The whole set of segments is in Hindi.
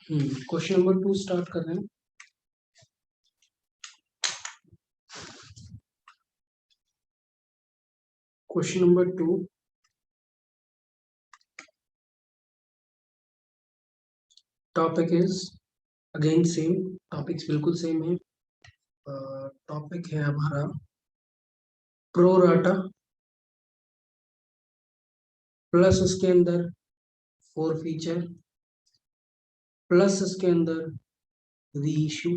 क्वेश्चन नंबर 2 स्टार्ट कर रहे हैं। Question number 2, topic is again same, topics बिल्कुल सेम है। टॉपिक है हमारा प्रो राटा प्लस उसके अंदर फोर फीचर प्लस उसके अंदर री इशू।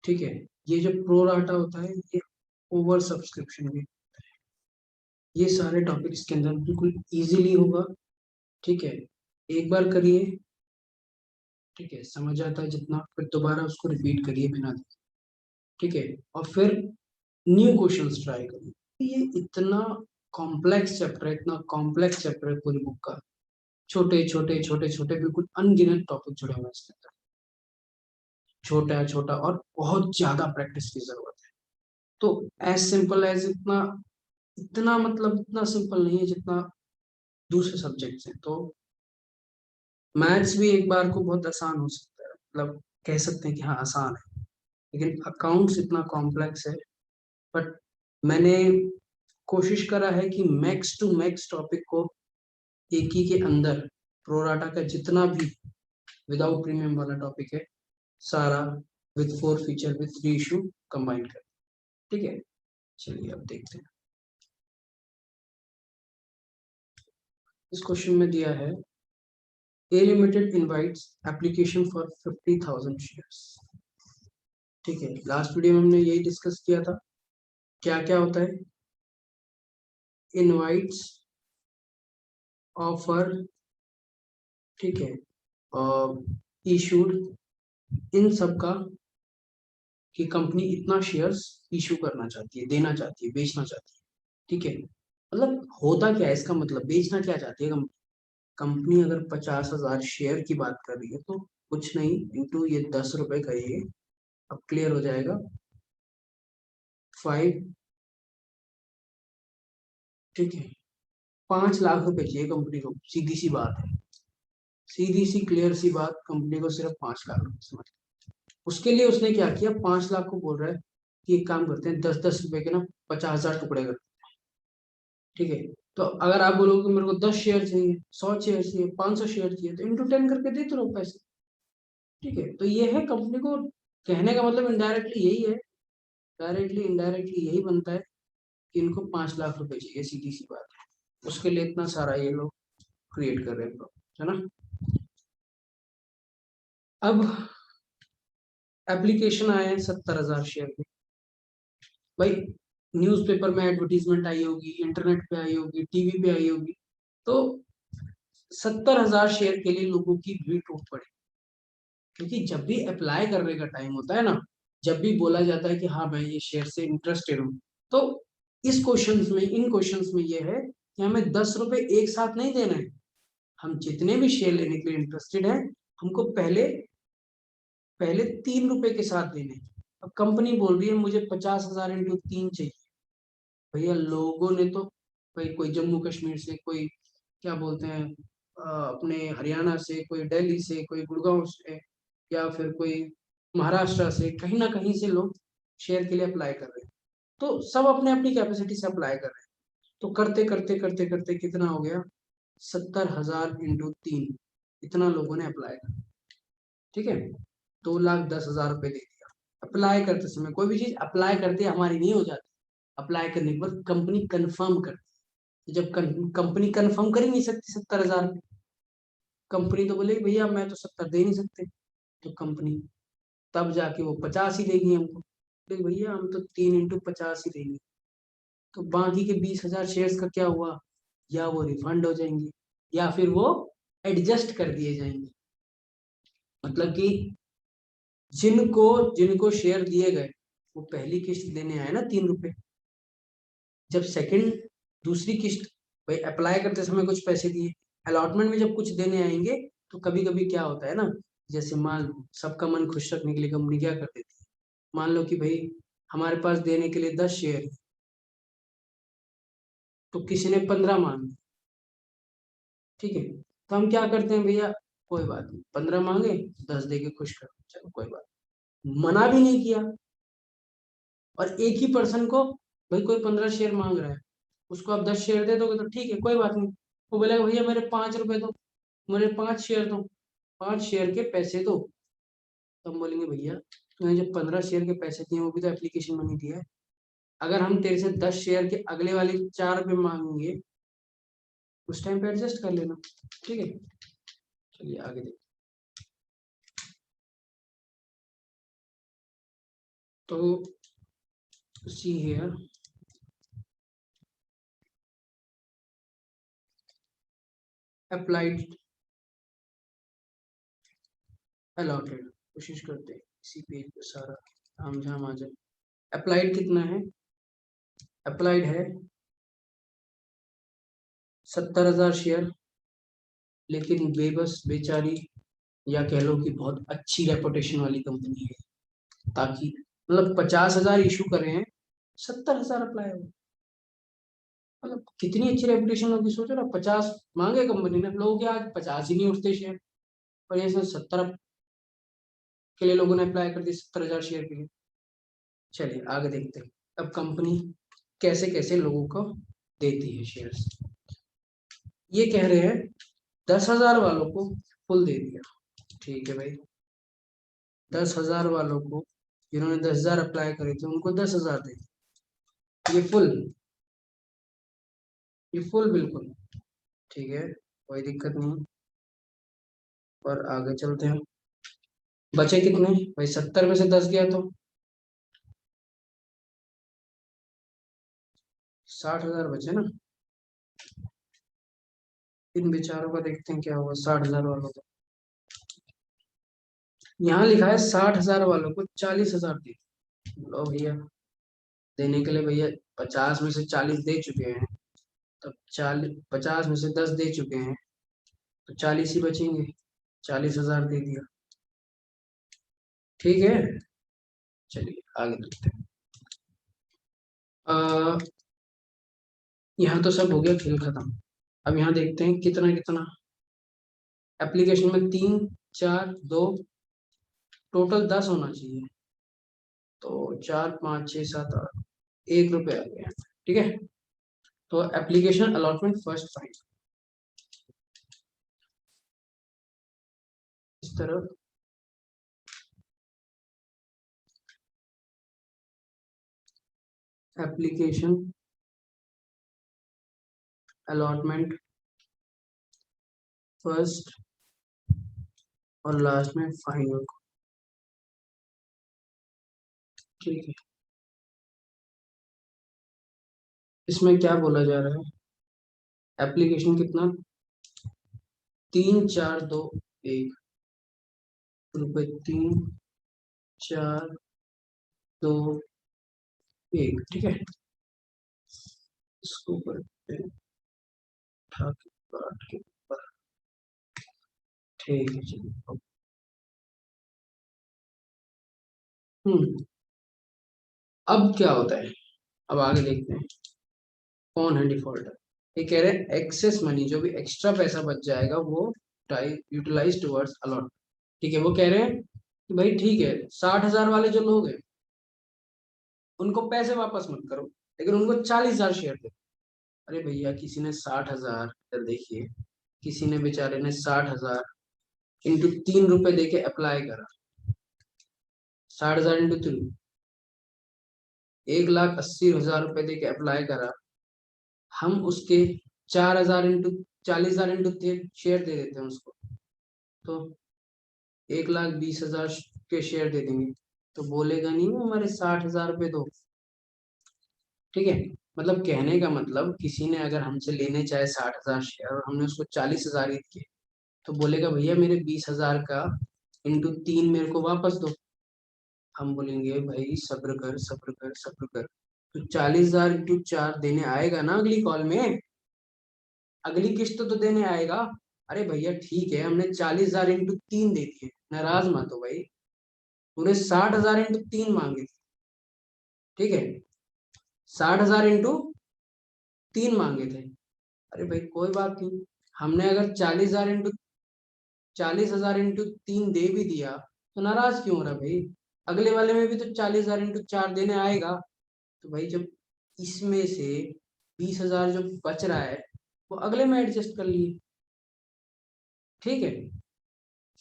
ठीक है, ये जो प्रो राटा होता है ये ओवर सब्सक्रिप्शन भी। ये सारे टॉपिक इसके अंदर बिल्कुल इजीली होगा। ठीक है, एक बार करिए, ठीक है, समझ आता है जितना, फिर दोबारा उसको रिपीट करिए बिना देखे। ठीक है, और फिर न्यू क्वेश्चंस ट्राई करिए। ये इतना कॉम्प्लेक्स चैप्टर है, इतना कॉम्प्लेक्स चैप्टर है पूरी बुक का। छोटे छोटे छोटे छोटे बिल्कुल अनगिनत टॉपिक जुड़े हुए हैं इसके अंदर। छोटा छोटा और बहुत ज्यादा प्रैक्टिस की जरूरत है। तो एज सिंपल एज इतना, इतना मतलब इतना सिंपल नहीं है जितना दूसरे सब्जेक्ट्स हैं। तो मैथ्स भी एक बार को बहुत आसान हो सकता है, मतलब कह सकते हैं कि हाँ आसान है, लेकिन अकाउंट्स इतना कॉम्प्लेक्स है। बट मैंने कोशिश करा है कि मैक्स टू मैक्स टॉपिक को एक ही के अंदर, प्रोराटा का जितना भी विदाउट प्रीमियम वाला टॉपिक है सारा with four feature with three issue combine कर। ठीक है, चलिए अब देखते हैं। इस क्वेश्चन में दिया है A limited invites application for 50,000 shares. ठीक है, लास्ट वीडियो में हमने यही डिस्कस किया था, क्या क्या होता है इनवाइट्स, ऑफर, ठीक है, इशूड, इन सब का कि कंपनी इतना शेयर्स इशू करना चाहती है, देना चाहती है, बेचना चाहती है। ठीक है, मतलब होता क्या है इसका, मतलब बेचना क्या चाहती है कंपनी। कंपनी अगर 50,000 शेयर की बात कर रही है तो कुछ नहीं, इंटू ये 10 रुपए करिए, अब क्लियर हो जाएगा। 5, ठीक है, 5 लाख रुपए चाहिए कंपनी को, सीधी सी बात है, सीधी सी क्लियर सी बात, कंपनी को सिर्फ 5 लाख रुपए समझ। उसके लिए उसने क्या किया, 5 लाख को बोल रहा है कि एक काम करते हैं, 10-10 रुपए के ना 50,000 टुकड़े कर। ठीक है, तो अगर आप बोलोगे कि मेरे को 10 शेयर चाहिए, 100 शेयर चाहिए, 500 शेयर चाहिए, तो इंटू 10 करके देते रहो पैसे। ठीक है, तो ये है कंपनी को कहने का मतलब, इनडायरेक्टली यही है, डायरेक्टली इनडायरेक्टली यही बनता है कि इनको 5 लाख रुपए चाहिए, सीधी सी बात है। उसके लिए इतना सारा ये लोग क्रिएट कर रहे हैं, है ना। अब एप्लीकेशन आए हैं 70,000 शेयर के। भाई न्यूज़पेपर में एडवर्टीजमेंट आई होगी, इंटरनेट पे आई होगी, टीवी पे आई होगी, तो 70,000 शेयर के लिए लोगों की भीड़ टूट पड़ी। क्योंकि जब भी अप्लाई करने का टाइम होता है ना, जब भी बोला जाता है कि हाँ मैं ये शेयर से इंटरेस्टेड हूँ, तो इस क्वेश्चंस में, इन क्वेश्चंस में ये है कि हमें 10 रुपए एक साथ नहीं देना है। हम जितने भी शेयर लेने के लिए इंटरेस्टेड हैं, हमको पहले पहले 3 रुपए के साथ देने हैं। अब कंपनी बोल रही है मुझे 50,000 इंटू 3 चाहिए। भैया लोगों ने तो, भाई कोई जम्मू कश्मीर से, कोई क्या बोलते हैं अपने हरियाणा से, कोई दिल्ली से, कोई गुड़गांव से, या फिर कोई महाराष्ट्र से, कहीं ना कहीं से लोग शेयर के लिए अप्लाई कर रहे हैं। तो सब अपने अपनी कैपेसिटी से अप्लाई कर रहे हैं। तो करते करते करते करते कितना हो गया, 70,000 इंटू 3, इतना लोगों ने अप्लाई कर। ठीक है, 2,10,000 रुपये दे दिया। अप्लाई करते समय कोई भी चीज अप्लाई करते हमारी नहीं हो जाती, अप्लाई करने के बाद कंपनी कंफर्म करती है। जब कंपनी कंफर्म कर ही नहीं सकती 70,000, कंपनी तो बोलेगी भैया मैं तो 70 दे नहीं सकते, तो कंपनी तब जाके वो 50 ही देगी हमको। तो भैया हम तो 3 इंटू 50 ही देंगे। तो बाकी के 20,000 शेयर्स का क्या हुआ, या वो रिफंड हो जाएंगे या फिर वो एडजस्ट कर दिए जाएंगे। मतलब कि जिनको जिनको शेयर दिए गए, वो पहली किस्त देने आए ना 3 रुपए, जब सेकंड, दूसरी किस्त, भाई अप्लाई करते समय कुछ पैसे दिए, अलॉटमेंट में जब कुछ देने आएंगे, तो कभी कभी क्या होता है ना, जैसे मान लो सबका मन खुश रखने के लिए कंपनी क्या कर देती है, मान लो कि भाई हमारे पास देने के लिए 10 शेयर है, तो किसी ने 15 मांग, ठीक है, तो हम क्या करते हैं भैया, कोई बात नहीं, 15 मांगे 10 दे के खुश करो, चलो कोई बात नहीं। मना भी नहीं किया। और एक ही पर्सन को, भाई कोई 15 शेयर मांग रहा है, उसको आप 10 शेयर दे दोगे तो ठीक है, कोई बात नहीं। वो बोलेगा भैया मेरे 5 रुपए दो, मेरे 5 शेयर दो, 5 शेयर के पैसे दो। तो हम बोलेंगे भैया तूने जब 15 शेयर के पैसे दिए वो भी तो एप्लीकेशन मनी दिया है। अगर हम तेरे से 10 शेयर के अगले वाले 4 रुपए मांगेंगे, उस टाइम पे एडजस्ट कर लेना, ठीक है। चलिए आगे देखते। तो सी हियर, अप्लाइड अलॉटेड, कोशिश करते हैं इसी पेज पे सारा आम झाम आ जाए। अप्लाइड कितना है? अप्लाइड है 70,000 शेयर, लेकिन बेबस बेचारी, या कह लो कि बहुत अच्छी रेपुटेशन वाली कंपनी है, ताकि मतलब 50,000 इशू करे हैं, 70,000 अप्लाई हो। मतलब कितनी अच्छी रेपुटेशन होगी, सोचो ना, 50 मांगे कंपनी ने, लोगों के आज 50 ही नहीं उठते शेयर, और ये 70 के लिए लोगों ने अप्लाई कर दी, 70,000 शेयर के लिए। चलिए आगे देखते हैं अब कंपनी कैसे कैसे लोगों को देती है शेयर्स। ये कह रहे हैं 10,000 वालों को फुल दे दिया, ठीक है भाई। 10,000 वालों को, जिन्होंने 10,000 अप्लाई करे थे उनको 10,000 दे दिए। ये फुल बिल्कुल ठीक है, कोई दिक्कत नहीं। और आगे चलते हैं। बचे कितने भाई? 70 में से 10 गया तो 60,000 बचे ना। इन बेचारों का देखते हैं क्या होगा 60,000 वालों का। यहाँ लिखा है 60,000 वालों को 40,000 दे। लो भैया, देने के लिए भैया 50 में से 40 दे चुके हैं, तब 40, 50 में से 10 दे चुके हैं, तो 40 ही बचेंगे। 40,000 दे दिया, ठीक है। चलिए आगे देखते हैं। यहाँ तो सब हो गया, खेल खत्म। अब यहाँ देखते हैं कितना कितना। एप्लीकेशन में 3, 4, 2, टोटल 10 होना चाहिए। तो 4, 5, 6, 7, 8, 1 रुपये आ गया, ठीक है। तो एप्लीकेशन अलॉटमेंट फर्स्ट फाइल इस तरह। एप्लीकेशन अलॉटमेंट फर्स्ट, और लास्ट में फाइनल, ठीक है। इसमें क्या बोला जा रहा है? एप्लीकेशन कितना? 3, 4, 2, 1 रुपये, 3, 4, 2, 1, ठीक है। इसको करते हैं उठा के काट के ऊपर, ठीक है। चलिए अब क्या होता है, अब आगे देखते हैं कौन है डिफॉल्टर। ये कह रहे हैं एक्सेस मनी, जो भी एक्स्ट्रा पैसा बच जाएगा वो यूटिलाइज टुवर्ड्स अलॉट, ठीक है। वो कह रहे हैं कि भाई ठीक है, 60,000 वाले जो लोग हैं उनको पैसे वापस मत करो, लेकिन उनको 40,000 शेयर दो। अरे भैया किसी ने 60,000, इधर देखिए, किसी ने बेचारे ने 60,000 इंटू 3 रुपए दे के अप्लाई करा। 60,000 इंटू 3, 1,80,000 रुपए दे के अप्लाई करा। हम उसके 4,000 इंटू 40,000 इंटू 3 शेयर दे देते हैं उसको, तो 1,20,000 के शेयर दे देंगे। तो बोलेगा नहीं वो हमारे 60,000 रुपए दो, ठीक है। मतलब कहने का मतलब, किसी ने अगर हमसे लेने चाहे 60,000 शेयर और हमने उसको 40,000 ही दिए, तो बोलेगा भैया मेरे 20,000 का इंटू 3 मेरे को वापस दो। हम बोलेंगे भाई सब्र कर सब्र कर सब्र कर, तो 40,000 इंटू 4 देने आएगा ना अगली कॉल में, अगली किस्त तो देने आएगा। अरे भैया ठीक है, हमने 40,000 इंटू 3 दे दिए, नाराज मत हो भाई। तूने 60,000 इंटू 3 मांगे थे, ठीक है। 60,000 इंटू 3 मांगे थे। अरे भाई कोई बात नहीं, हमने अगर 40,000 इंटू 40,000 इंटू 3 दे भी दिया तो नाराज क्यों हो रहा भाई? अगले वाले में भी तो 40,000 इंटू 4 देने आएगा। तो भाई जब इसमें से 20,000 जो बच रहा है वो अगले में एडजस्ट कर लिए। ठीक है,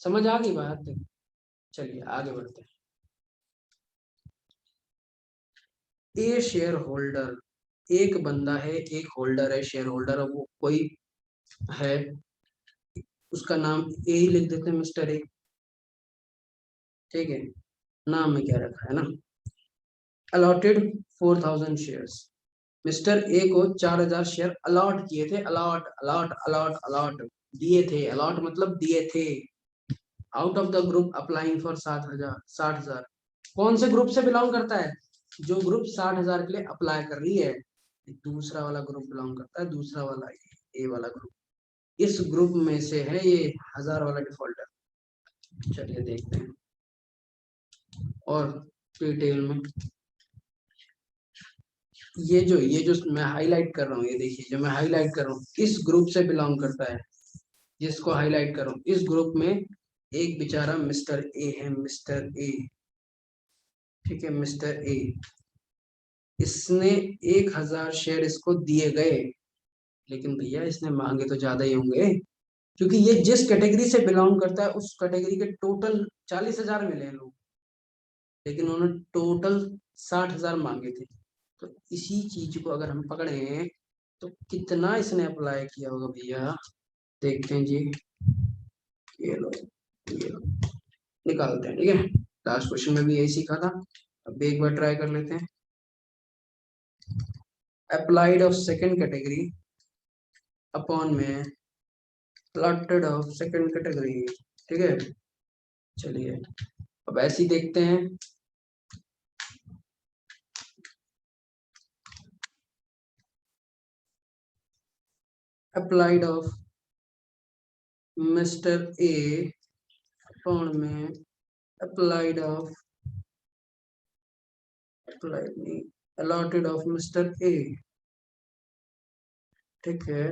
समझ आ गई बात? चलिए आगे बढ़ते हैं। ए शेयर होल्डर, एक बंदा है, एक होल्डर है, शेयर होल्डर है, वो कोई है, उसका नाम ए ही लिख देते हैं, मिस्टर ए। ठीक है, नाम में क्या रखा है ना। अलॉटेड 4,000 शेयर्स, मिस्टर ए को 4,000 शेयर अलॉट किए थे। अलॉट अलॉट अलॉट अलॉट दिए थे, अलॉट मतलब दिए थे। Out of the group applying for 7,000, 60,000। कौन से ग्रुप से बिलोंग करता है? जो ग्रुप 60,000 के लिए अप्लाई कर रही है, दूसरा वाला ग्रुप बिलोंग करता है, दूसरा वाला ए वाला ग्रुप। इस ग्रुप में से है ये 1,000 वाला डिफॉल्टर। चलिए देखते हैं और डिटेल में। ये जो मैं हाईलाइट कर रहा हूँ, ये देखिए जो मैं हाईलाइट कर रहा हूँ इस ग्रुप से बिलोंग करता है। जिसको हाईलाइट कर रहा हूँ इस ग्रुप में एक बेचारा मिस्टर ए है, मिस्टर ए। ठीक है, मिस्टर ए, इसने 1,000 शेयर इसको दिए गए, लेकिन भैया इसने मांगे तो ज्यादा ही होंगे, क्योंकि ये जिस कैटेगरी से बिलोंग करता है उस कैटेगरी के टोटल 40,000 मिले हैं लोग, लेकिन उन्होंने टोटल 60,000 मांगे थे। तो इसी चीज को अगर हम पकड़े तो कितना इसने अप्लाई किया होगा भैया? देखते हैं जी, ये लो निकालते हैं। ठीक है, लास्ट क्वेश्चन में भी यही सीखा था, अब एक बार ट्राई कर लेते हैं। Applied of second category upon में प्लॉटेड ऑफ सेकंड कैटेगरी। ठीक है, चलिए अब ऐसे ही देखते हैं। Applied of mister A upon में अप्लाइड ऑफ, अप्लाइड नहीं, अलॉटेड ऑफ मिस्टर ए। ठीक है,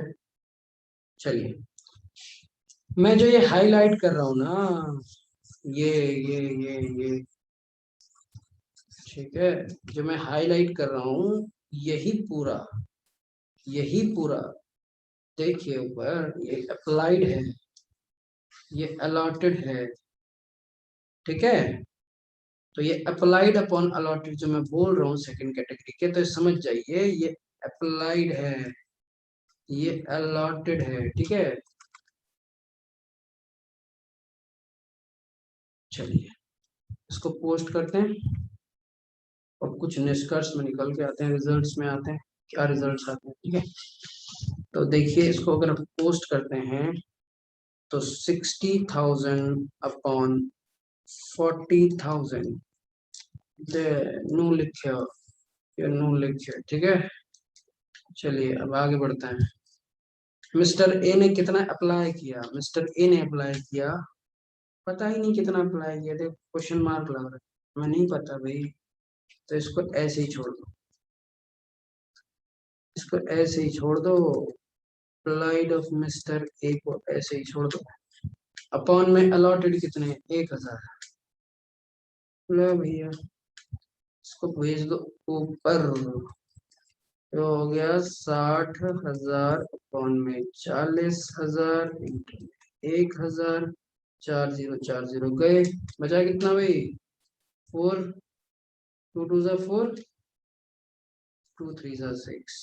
चलिए मैं जो ये हाईलाइट कर रहा हूँ ना, ये ये ठीक है, जो मैं हाईलाइट कर रहा हूँ यही पूरा देखिए ऊपर, ये अप्लाइड है, ये अलॉटेड है। ठीक है, तो ये अप्लाइड अपॉन अलॉटेड जो मैं बोल रहा हूँ सेकंड कैटेगरी के, तो समझ जाइए ये अप्लाइड है, ये अलॉटेड है। ठीक है, चलिए इसको पोस्ट करते हैं और कुछ निष्कर्ष में निकल के आते हैं, रिजल्ट्स में आते हैं, क्या रिजल्ट्स आते हैं। ठीक है, तो देखिए इसको अगर हम पोस्ट करते हैं तो 60,000 अपॉन 40,000 नो लिखे, ये नो लिखे। ठीक है, चलिए अब आगे बढ़ते हैं। मिस्टर ए ने कितना अप्लाई किया? मिस्टर ए ने अप्लाई किया, पता ही नहीं कितना अप्लाई किया, देखो क्वेश्चन मार्क लग रहा है, मैं नहीं पता भाई, तो इसको ऐसे ही छोड़ दो, इसको ऐसे ही छोड़ दो। अप्लाइड ऑफ मिस्टर ए को ऐसे ही छोड़ दो। अपॉन में अलॉटेड कितने? 1,000। लो भैया इसको भेज दो ऊपर, तो हो गया 60,000 अपॉन में 40,000 इंटू 1,000, 4 0 4 0 गए, बचा कितना भाई? 4, 2 2 4, 2 3 6,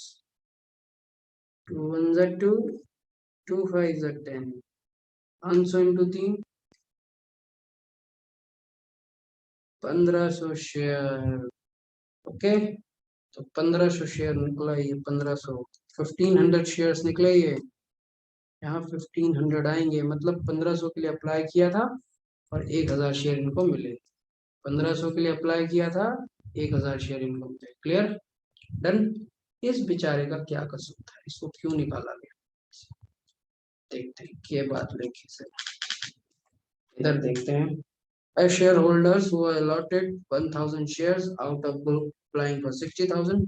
2 1 2, 2 5 10, 500 इंटू 3, 1,500 शेयर। ओके, तो 1,500 शेयर निकला ये, 1,500, 1,500 शेयर्स निकले ये। यहाँ 1,500 आएंगे, मतलब 1,500 के लिए अप्लाई किया था और 1,000 शेयर इनको मिले। 1,500 के लिए अप्लाई किया था, 1,000 शेयर इनको मिले। क्लियर? डन। इस बेचारे का क्या कसूर था, इसको क्यों निकाला गया? देखते हैं क्या बात लिखी से, इधर देखते हैं। A shareholders who are allotted 1,000 shares out of group applying for 60,000,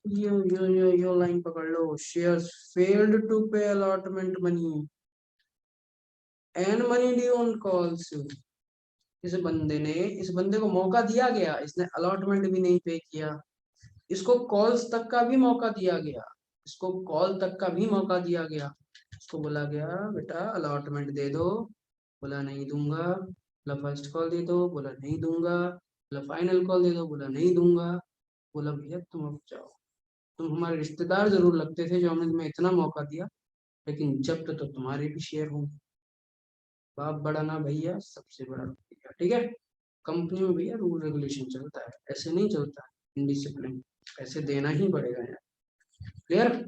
yo line पकड़ लो, शेयर्स फेल्ड टू पे allotment money. And money due on calls. इस बंदे को मौका दिया गया, इसने अलॉटमेंट भी नहीं पे किया, इसको कॉल्स तक का भी मौका दिया गया, इसको कॉल तक का भी मौका दिया गया। इसको बोला गया बेटा अलॉटमेंट दे दो, बोला नहीं दूंगा। बोला फर्स्ट कॉल दे दो, बोला नहीं दूंगा। बोला फाइनल कॉल दे दो, बोला नहीं दूंगा। बोला भैया तुम अब जाओ, तुम हमारे रिश्तेदार जरूर लगते थे जो हमने तुम्हें इतना मौका दिया, लेकिन जब तो तुम्हारे भी शेयर होंगे। बाप बड़ा ना भैया, सबसे बड़ा भैया। ठीक है, कंपनी में भैया रूल रेगुलेशन चलता है, ऐसे नहीं चलता इनडिसिप्लिन, ऐसे देना ही पड़ेगा यार। क्लियर?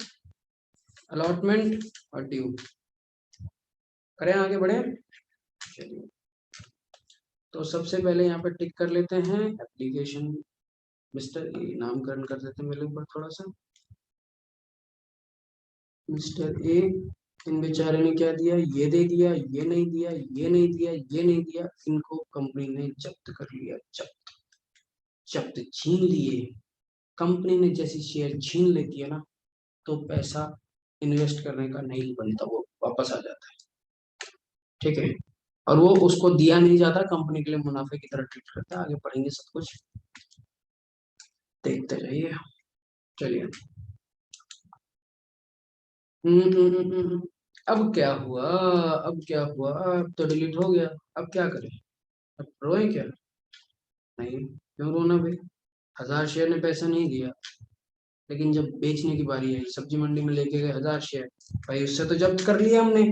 अलॉटमेंट और ड्यू। करें आगे बढ़े? चलिए, तो सबसे पहले यहाँ पे टिक कर लेते हैं एप्लीकेशन। मिस्टर ए नामकरण कर देते हैं मेरे ऊपर थोड़ा सा। मिस्टर ए, इन बेचारे ने क्या दिया, ये दे दिया, ये नहीं दिया, ये नहीं दिया, ये नहीं दिया, इनको कंपनी ने जब्त कर लिया। जब्त, जब्त छीन लिए। कंपनी ने जैसी शेयर छीन लेती है ना, तो पैसा इन्वेस्ट करने का नहीं बनता, वो वापस आ जाता है। ठीक है, और वो उसको दिया नहीं जाता, कंपनी के लिए मुनाफे की तरह ट्रीट करता है। आगे पढ़ेंगे सब कुछ, देखते रहिए। चलिए, अब क्या हुआ, अब क्या हुआ, अब तो डिलीट हो गया, अब क्या करें? अब रोए क्या? नहीं, क्यों रोना भाई? 1000 शेयर ने पैसा नहीं दिया, लेकिन जब बेचने की बारी आई, सब्जी मंडी में लेके गए 1000 शेयर, भाई उससे तो जब्त कर लिया हमने,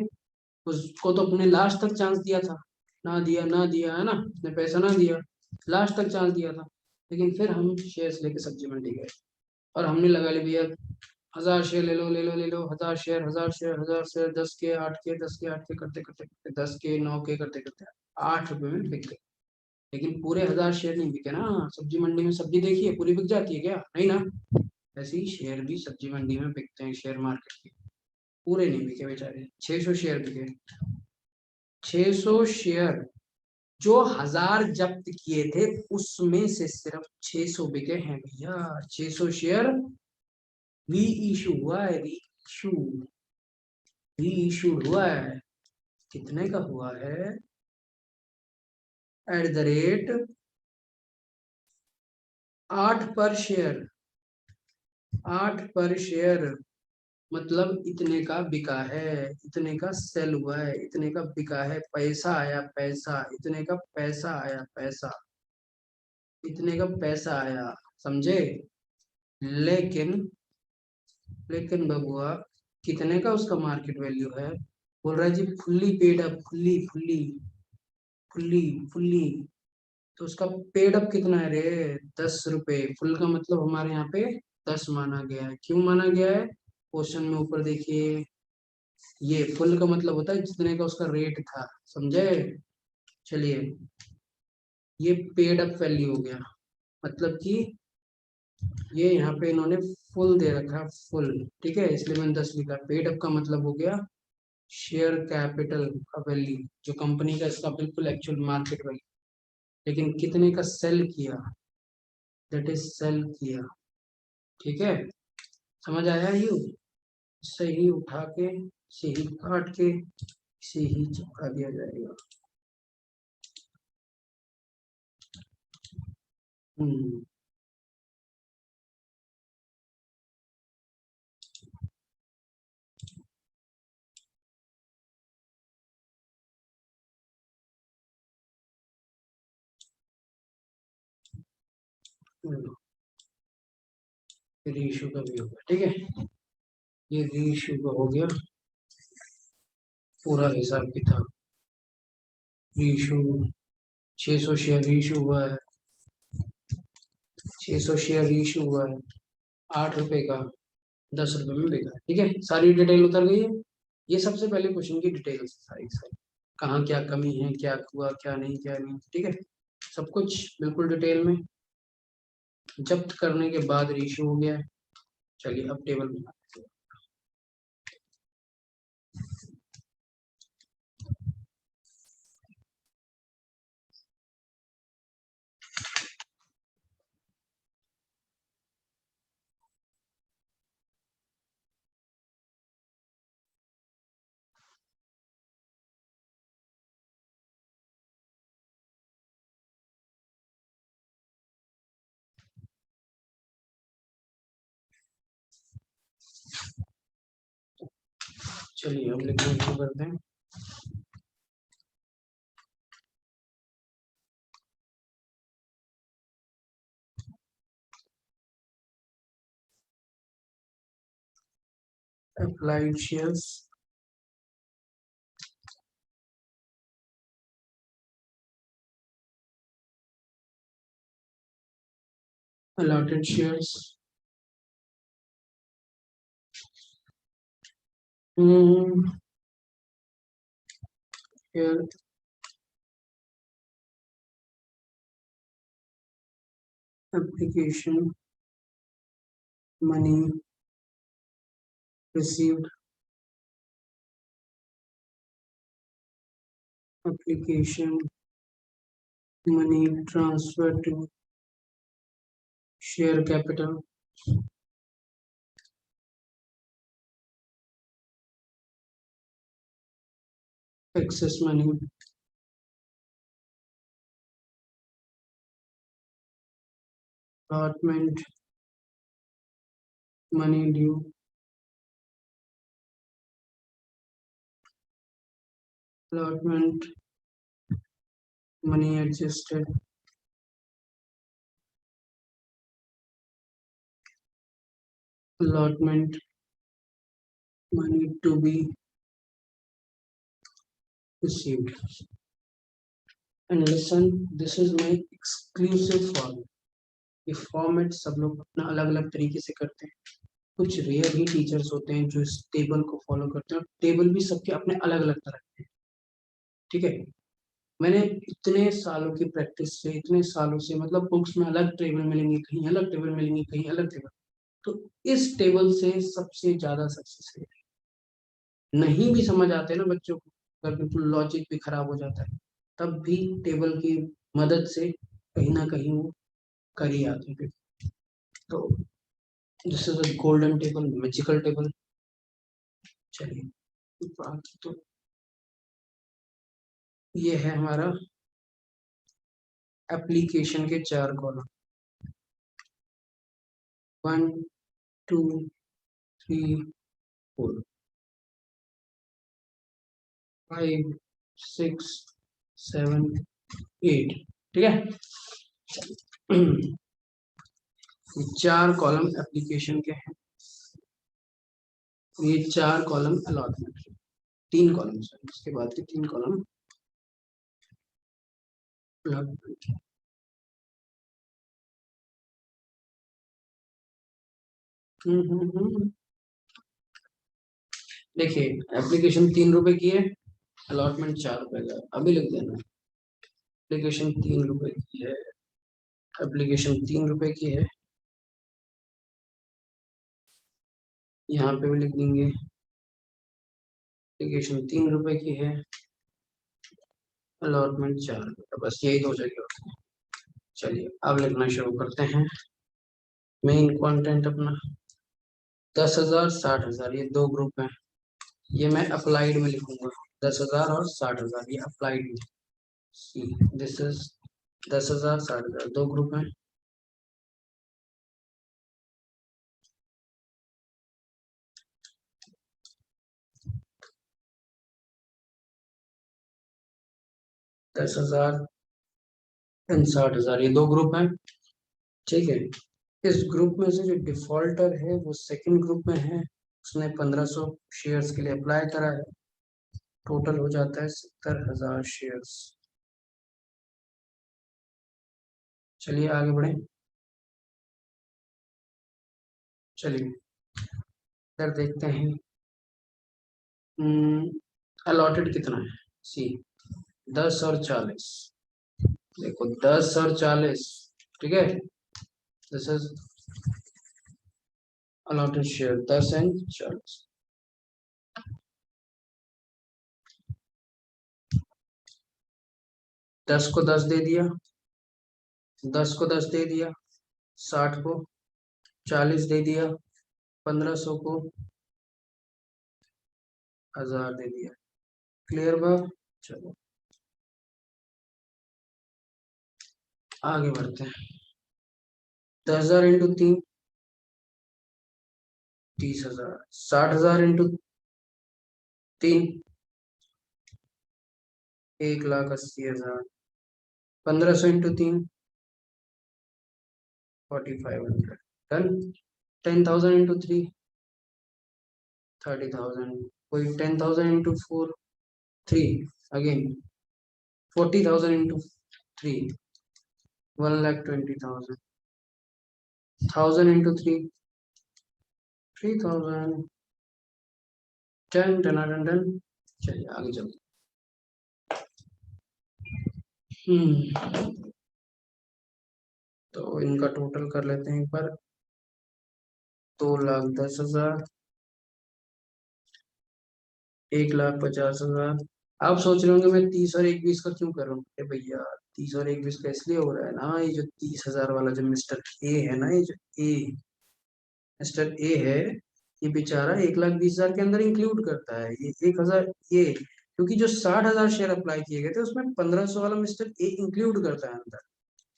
उसको तो अपने लास्ट तक चांस दिया था, ना दिया, ना दिया, है ना, उसने पैसा ना दिया, लास्ट तक चांस दिया था। लेकिन फिर हम शेयर्स लेके सब्जी मंडी गए और हमने लगा लिया भैया 1000 शेयर ले लो, ले लो, ले लो, 1000 शेयर, 1000 शेयर, 1000 शेयर, 10 के 8 के, 10 के 8 के करते करते करते 10 के 9 के करते करते 8 रुपए में बिक गए। लेकिन पूरे 1000 शेयर नहीं बिके ना, सब्जी मंडी में सब्जी देखिए पूरी बिक जाती है क्या? नहीं ना। ऐसे ही शेयर भी सब्जी मंडी में बिकते हैं, शेयर मार्केट के पूरे नहीं बिके बेचारे, 600 शेयर बिके। 600 शेयर, जो 1000 जब्त किए थे उसमें से सिर्फ 600 बिके हैं भैया। 600 शेयर री इशू हुआ है, री इशू, री इशू हुआ है। कितने का हुआ है? @ 8 पर शेयर, 8 पर शेयर, मतलब इतने का बिका है, इतने का सेल हुआ है, इतने का बिका है, पैसा आया, पैसा, इतने का पैसा आया, पैसा, इतने का पैसा आया, समझे? लेकिन, लेकिन बबुआ, कितने का उसका मार्केट वैल्यू है? बोल रहा है जी fully paid up, fully fully fully fully. तो उसका पेड अप कितना है रे? 10 रुपए। फुल का मतलब हमारे यहाँ पे 10 माना गया है। क्यों माना गया है? क्वेश्चन में ऊपर देखिए, ये फुल का मतलब होता है जितने का उसका रेट था, समझे? चलिए, ये पेड अप वैल्यू हो गया, मतलब कि ये यहाँ पे इन्होंने फुल दे रखा है, फुल। ठीक है, इसलिए मैंने 10 लिखा। पेड अप का मतलब हो गया शेयर कैपिटल का वैल्यू, जो कंपनी का इसका बिल्कुल एक्चुअल मार्केट वैल्यू। लेकिन कितने का सेल किया, दैट इज सेल किया। ठीक है, समझ आया यू? इससे ही उठा के, से ही काट के, से ही चिपका दिया जाएगा। हम्म रीइशू का भी होगा। ठीक है, ये रीइशू का हो गया पूरा हिसाब किताब। रीइशू 600 शेयर रीइशू हुआ है, 600 शेयर रीइशू हुआ है, 8 रुपए का, 10 रुपए में बिका। ठीक है, सारी डिटेल उतर गई है। ये सबसे पहले क्वेश्चन की डिटेल सारी सारी, कहाँ क्या कमी है, क्या हुआ, क्या नहीं, क्या नहीं। ठीक है, सब कुछ बिल्कुल डिटेल में। जब्त करने के बाद रीइशू हो गया है। चलिए अब टेबल बनाते हैं। चलिए अब लिखना शुरू करते हैं। Applied shares, allotted shares, share application, money received, application, money transferred to share capital, excess money, allotment, money due, allotment, money adjusted, allotment, money to be received. And listen, this is my exclusive form. ये फॉर्मेट सब लोग अपना अलग अलग तरीके से करते हैं। कुछ रेयर ही टीचर्स होते हैं जो इस टेबल को फॉलो करते हैं, और टेबल भी सबके अपने अलग अलग तरह के हैं। ठीक है, मैंने इतने सालों की प्रैक्टिस से, इतने सालों से, मतलब बुक्स में अलग टेबल मिलेंगे, कहीं अलग टेबल मिलेंगे, कहीं अलग टेबल, तो इस टेबल से सबसे ज्यादा सक्सेस है। नहीं भी समझ आते ना बच्चों को, अगर बिल्कुल लॉजिक भी खराब हो जाता है, तब भी टेबल की मदद से कहीं ना कहीं वो कर ही आते हैं। तो this is a golden table, magical table. चलिए बाकी तो ये है हमारा एप्लीकेशन के 4 कॉलम, 1 2 3 4 5 6 7 8। ठीक है, ये 4 कॉलम एप्लीकेशन के हैं, ये 4 कॉलम अलॉटमेंट के, 3 कॉलम सॉरी, इसके बाद के 3 कॉलम अलॉटमेंट के। देखिए एप्लीकेशन 3 रुपए की है, अलॉटमेंट 4 रुपए का, अभी लिख देना। एप्लीकेशन 3 रुपए की है, एप्लीकेशन 3 रुपए की है, यहाँ पे भी लिख देंगे एप्लीकेशन 3 रुपए की है, अलॉटमेंट 4 रुपए का, बस यही 2 जगह होते हैं। चलिए अब लिखना शुरू करते हैं। मेन कंटेंट अपना 10,000 60,000, ये 2 ग्रुप हैं, ये मैं अप्लाइड में लिखूंगा। 10,000 और 60,000 ये अप्लाइड में, सी दिस इज 10,000 60,000 2 ग्रुप हैं। दस हजार एंड 60,000 ये 2 ग्रुप हैं। ठीक है, इस ग्रुप में से जो डिफॉल्टर है वो सेकंड ग्रुप में है, उसने 1500 शेयर्स के लिए अप्लाई करा है, टोटल हो जाता है 70,000 शेयर्स। चलिए आगे बढ़े। चलिए इधर देखते हैं, अलॉटेड कितना है, सी 10 और 40। देखो 10 और 40, ठीक है, this is allotted share 10 and 40। 10 को 10 दे दिया, 10 को 10 दे दिया, 60 को 40 दे दिया, 1500 को 1000 दे दिया। क्लियर बात। चलो आगे बढ़ते हैं। 10,000 into 3 30,000, 60,000 into 3, 1,80,000, 1500 into 3, 4,500, done. 10,000 into 3, 30,000, कोई 10,000 इंटू 4, 3, अगेन 40,000 इंटू 3, 1,20,000, 1,000 इंटू 3, 3,000, 10, 10, 10। चलिए आगे चलते। तो इनका टोटल कर लेते हैं एक बार। 2,10,000, 1,50,000। आप सोच रहे होंगे मैं 30 और 21 का क्यों कर रहा हूँ? अरे भैया 30 और 21 का इसलिए हो रहा है ना, ये जो 30,000 वाला जो मिस्टर ए है ना, ये जो ए मिस्टर ए है, ये बेचारा 1,20,000 के अंदर इंक्लूड करता है ये 1,000 ये, क्योंकि जो 60,000 शेयर अप्लाई किए गए थे उसमें 1,500 वाला मिस्टर ए इंक्लूड करता है अंदर।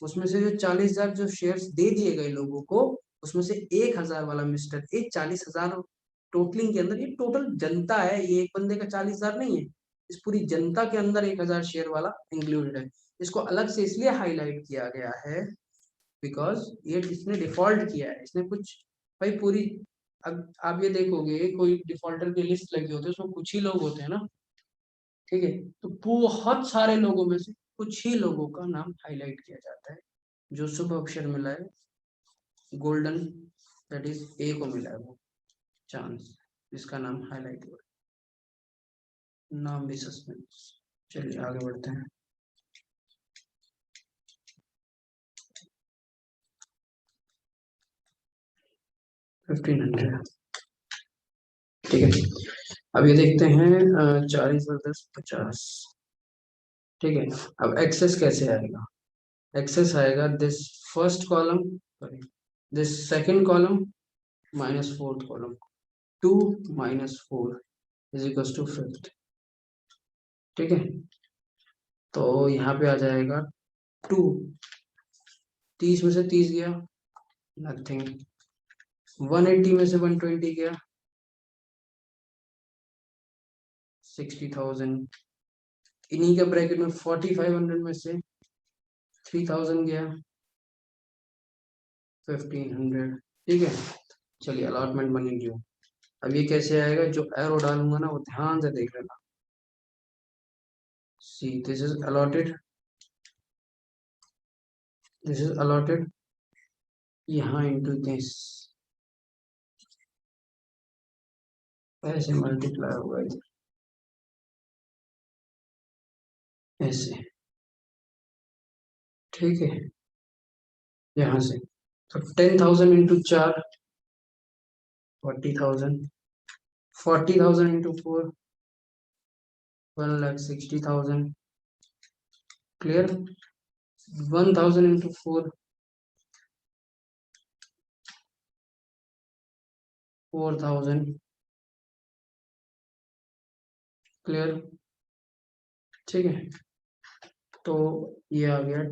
उसमें से जो 40,000 जो शेयर्स दे दिए गए लोगों को, उसमें से 1,000 वाला मिस्टर ए 40,000 टोटलिंग के अंदर, ये टोटल जनता है, ये एक बंदे का 40,000 नहीं है, इस पूरी जनता के अंदर 1,000 शेयर वाला इंक्लूडेड है। इसको अलग से इसलिए हाईलाइट किया गया है बिकॉज ये इसने डिफॉल्ट किया है, इसने कुछ, भाई पूरी, अब आप ये देखोगे कोई डिफॉल्टर की लिस्ट लगी होती है उसमें कुछ ही लोग होते हैं ना, ठीक है, तो बहुत सारे लोगों में से कुछ ही लोगों का नाम हाईलाइट किया जाता है। जो शुभ अक्षर मिला है गोल्डन, दैट इज ए को मिला है वो चांस, इसका नाम हाईलाइट हुआ है, नाम भी सस्पेंस। चलिए आगे बढ़ते हैं। फिफ्टीन हंड्रेड, ठीक है। अब ये देखते हैं 40, 50, ठीक है। अब एक्सेस कैसे आएगा? एक्सेस आएगा this first column, sorry this second column minus fourth column, 2 minus 4 is equal to 5, ठीक है। तो यहाँ पे आ जाएगा 2, 30 में से 30 गया, नथिंग। 180 में से 120 गया, 60,000। इन्हीं के ब्रैकेट में 4,500 में से 3,000 गया, 1,500, ठीक है। चलिए अलॉटमेंट मनी ड्यू। अब ये कैसे आएगा? जो एरो डालूंगा ना वो ध्यान से देख लेना। See this is allotted, this is allotted, यहाँ इंटू दिस, ऐसे मल्टीप्लाई होगा इधर, ऐसे, ठीक है, यहाँ से। तो 10,000 into 4, 40,000, 40,000 into 4, 1,60,000, clear. 1,000 into 4, 4,000, clear, ठीक है। तो ये आ गया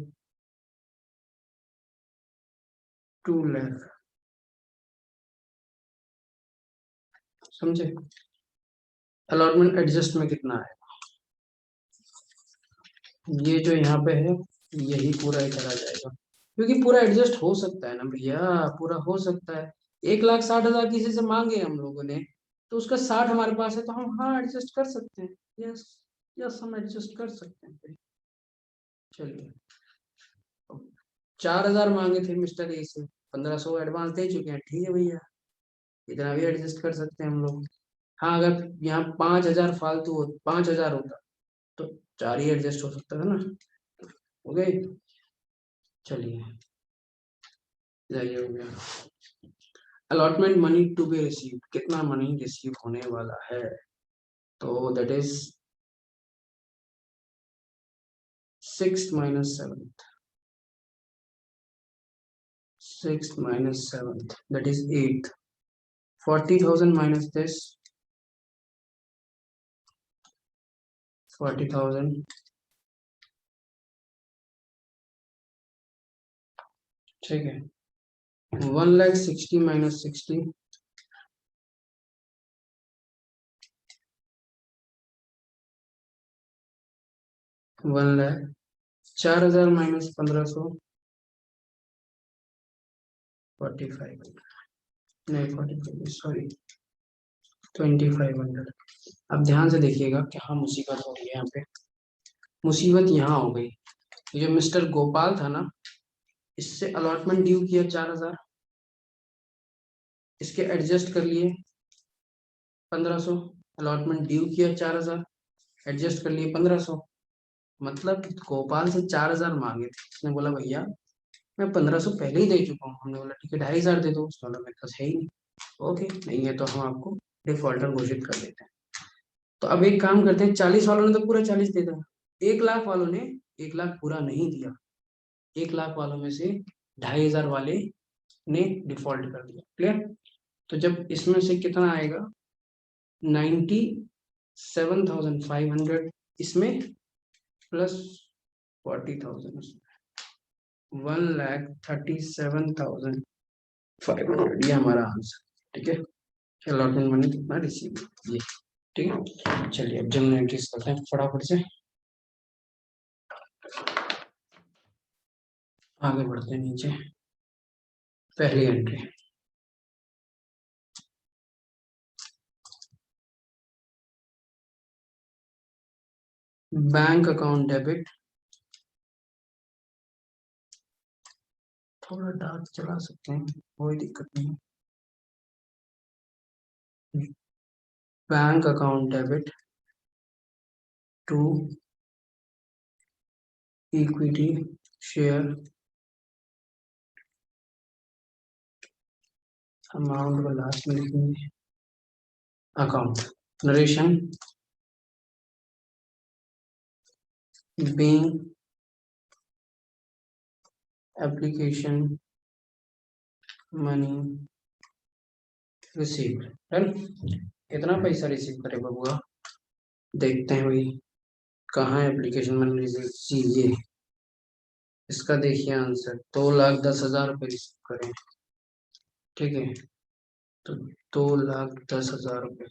2 लाख, समझे? अलॉटमेंट एडजस्ट में कितना है? ये जो यहाँ पे है यही पूरा इधर आ जाएगा, क्योंकि पूरा एडजस्ट हो सकता है ना भैया, पूरा हो सकता है। 1,60,000 किसी से मांगे हम लोगों ने, तो उसका 60 हमारे पास है, तो हम हाँ एडजस्ट कर सकते हैं। यस, यस हम एडजस्ट कर सकते हैं। चलिए 4,000 मांगे थे मिस्टर ए से, 1,500 एडवांस दे चुके हैं, ठीक है भैया, इतना भी एडजस्ट कर सकते हैं हम लोग। हाँ अगर यहाँ 5,000 फालतू हो, 5,000 होता तो 4 ही एडजस्ट हो सकता था ना। ओके चलिए, जाइए हो गया। Allotment money to be receive, कितना मनी रिसीव होने वाला है? तो that is 6 minus 7, 6 minus 7 that is 8, 40,000 minus this, 40,000, ठीक है। 1,60,000 माइनस 60, 1 लाख 4,000 माइनस 1,500 4500 नहीं 45 सॉरी 2,500। अब ध्यान से देखिएगा क्या मुसीबत हो रही है यहाँ पे। मुसीबत यहाँ हो गई, ये जो मिस्टर गोपाल था ना, इससे अलॉटमेंट ड्यू किया 4,000, इसके एडजस्ट कर लिए 1,500, अलॉटमेंट ड्यू किया 4,000, एडजस्ट कर लिए 1,500। मतलब गोपाल से 4,000 मांगे थे, उसने बोला भैया मैं 1,500 पहले ही दे चुका हूँ। हमने बोला ठीक है 2,500 दे दो, उसने बोला मेरे पास है ही नहीं। ओके नहीं है तो हम आपको डिफॉल्टर घोषित कर देते हैं। तो अब एक काम करते हैं, 40 वालों ने तो पूरा 40 दे दिया, 1 लाख वालों ने 1 लाख पूरा नहीं दिया, 1 लाख वालों में से 2,500 वाले ने डिफॉल्ट कर दिया। क्लियर? तो जब इसमें से कितना आएगा 97,500 इसमें प्लस 40,000, 1,37,500 ये हमारा आंसर। ठीक है, अलॉटमेंट मनी कितना रिसीव ये। ठीक है, चलिए अब जनरल एंट्रीज करते हैं फटाफट से, आगे बढ़ते हैं नीचे। पहली एंट्री, बैंक अकाउंट डेबिट, थोड़ा डार्क चला सकते हैं कोई दिक्कत नहीं। Bank account debit to equity share amount को लास्ट में लिखेंगे। Account narration being application money received। Done. कितना पैसा रिसीव करे बबुआ, देखते हैं भाई कहाँ है एप्लीकेशन मनी रिसीव। ये इसका देखिए आंसर 2,10,000 रुपये रिसीव करें। ठीक है, तो 2,10,000 रुपये।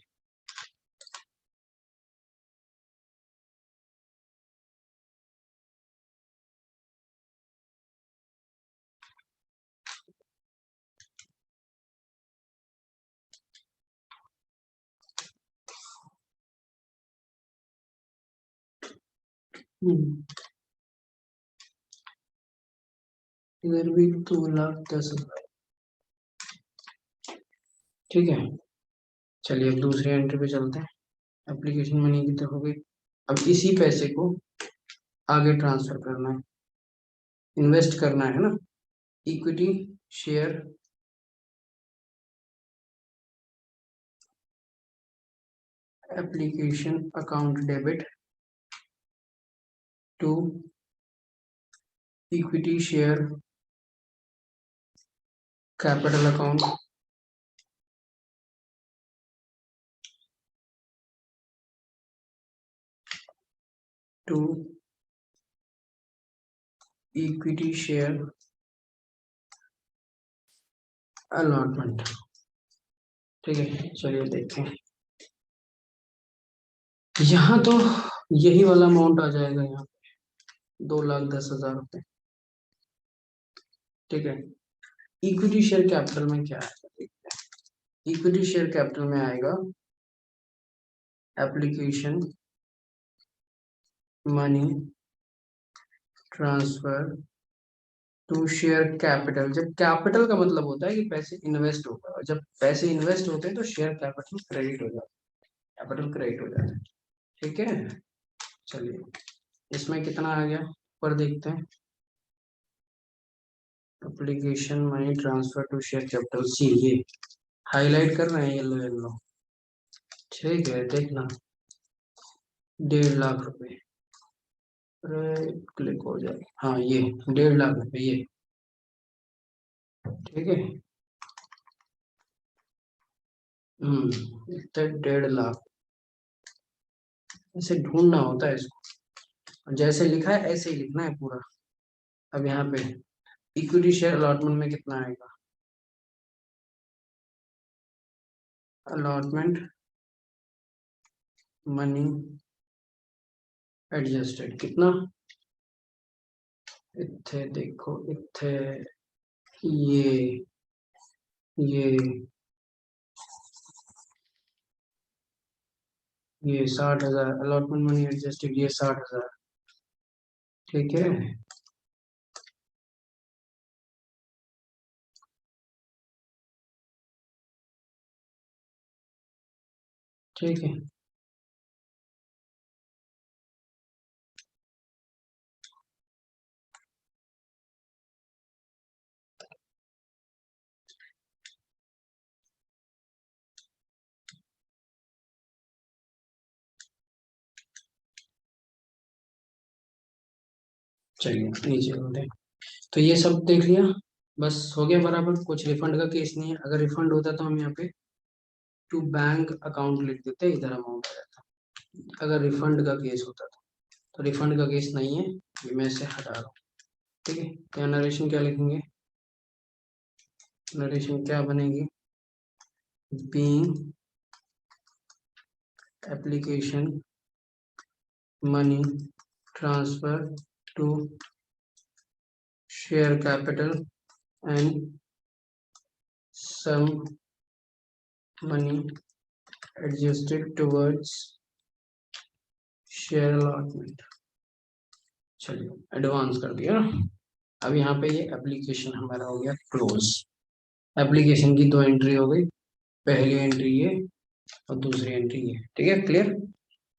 इधर भी 2,10,000। ठीक है, चलिए अब दूसरी एंट्री पे चलते हैं। एप्लीकेशन मनी की तो हो गई, अब इसी पैसे को आगे ट्रांसफर करना है, इन्वेस्ट करना है ना। Equity share application account debit to equity share capital account to equity share allotment. ठीक है, चलिए देखें, यहाँ तो यही वाला अमाउंट आ जाएगा, यहाँ 2,10,000 रुपये। ठीक है, इक्विटी शेयर कैपिटल में क्या है, इक्विटी शेयर कैपिटल में आएगा application money transfer to share capital. जब कैपिटल का मतलब होता है कि पैसे इन्वेस्ट होगा, और जब पैसे इन्वेस्ट होते हैं तो शेयर कैपिटल क्रेडिट हो जाता है, कैपिटल क्रेडिट हो जाता है। ठीक है, चलिए इसमें कितना आ गया पर देखते हैं। Application money transfer to share capital C, ये हाईलाइट कर रहे हैं येलो येलो। ठीक है, देखना 1,50,000 रुपये, क्लिक हो जाए, हाँ ये 1,50,000 रुपये ये। ठीक है, 1,50,000 ऐसे ढूंढना होता है इसको, जैसे लिखा है ऐसे ही लिखना है पूरा। अब यहाँ पे इक्विटी शेयर अलॉटमेंट में कितना आएगा, अलॉटमेंट मनी एडजस्टेड कितना, इत्थे देखो इत्थे, ये ये ये 60,000 अलॉटमेंट मनी एडजस्टेड, ये 60,000। ठीक है, ठीक है। चलिए नीचे होते हैं। तो ये सब देख लिया, बस हो गया बराबर। कुछ रिफंड का केस नहीं है, अगर रिफंड होता तो हम यहाँ पे टू बैंक अकाउंट लिख देते, इधर अमाउंट आ जाता। अगर रिफंड का केस होता तो रिफंड का केस नहीं है, ये मैं इसे हटा रहा हूँ। ठीक है, क्या नरेशन क्या लिखेंगे, नरेशन क्या बनेगी, being application money transfer to share capital and sum money adjusted towards share allotment. चलिए एडवांस कर दिया। अब यहाँ पे ये एप्लीकेशन हमारा हो गया क्लोज। एप्लीकेशन की दो एंट्री हो गई, पहली एंट्री ये और दूसरी एंट्री ये। ठीक है, क्लियर।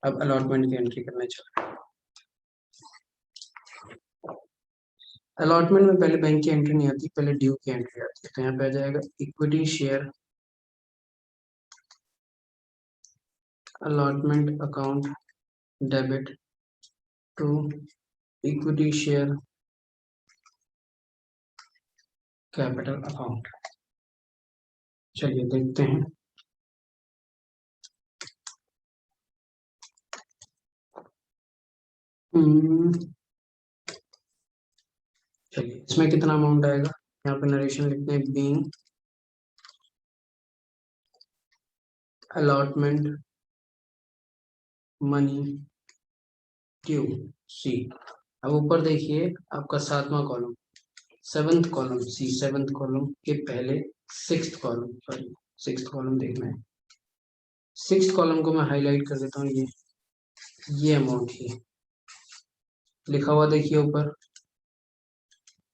अब अलॉटमेंट की एंट्री करने चल रहे हैं। अलॉटमेंट में पहले बैंक की एंट्री नहीं आती, पहले ड्यू की एंट्री आती है। तो यहाँ पे आ जाएगा equity share allotment account debit to equity share capital account. चलिए देखते हैं। हम्म, चलिए इसमें कितना अमाउंट आएगा, यहाँ पे नरेशन लिखते हैं being allotment money due C. अब ऊपर देखिए आपका सातवां column, seventh column C, seventh column के पहले sixth column, sorry sixth column देखना है। सिक्स्थ कॉलम को मैं हाईलाइट कर देता हूँ, ये अमाउंट ही लिखा हुआ देखिए ऊपर,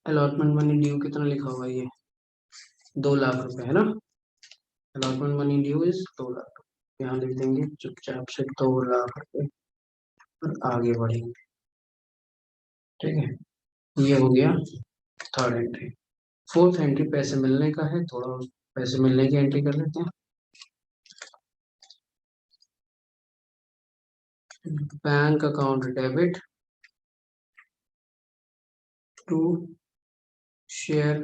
अलॉटमेंट मनी ड्यू कितना लिखा हुआ है, ये 2 लाख रुपए है ना। Allotment money due is 2 lakh. यहाँ लिख देंगे चुपचाप से 2 लाख रुपए और आगे बढ़ेंगे। ठीक है, ये हो गया थर्ड एंट्री। फोर्थ एंट्री पैसे मिलने का है, थोड़ा पैसे मिलने की एंट्री कर लेते हैं। Bank account debit to share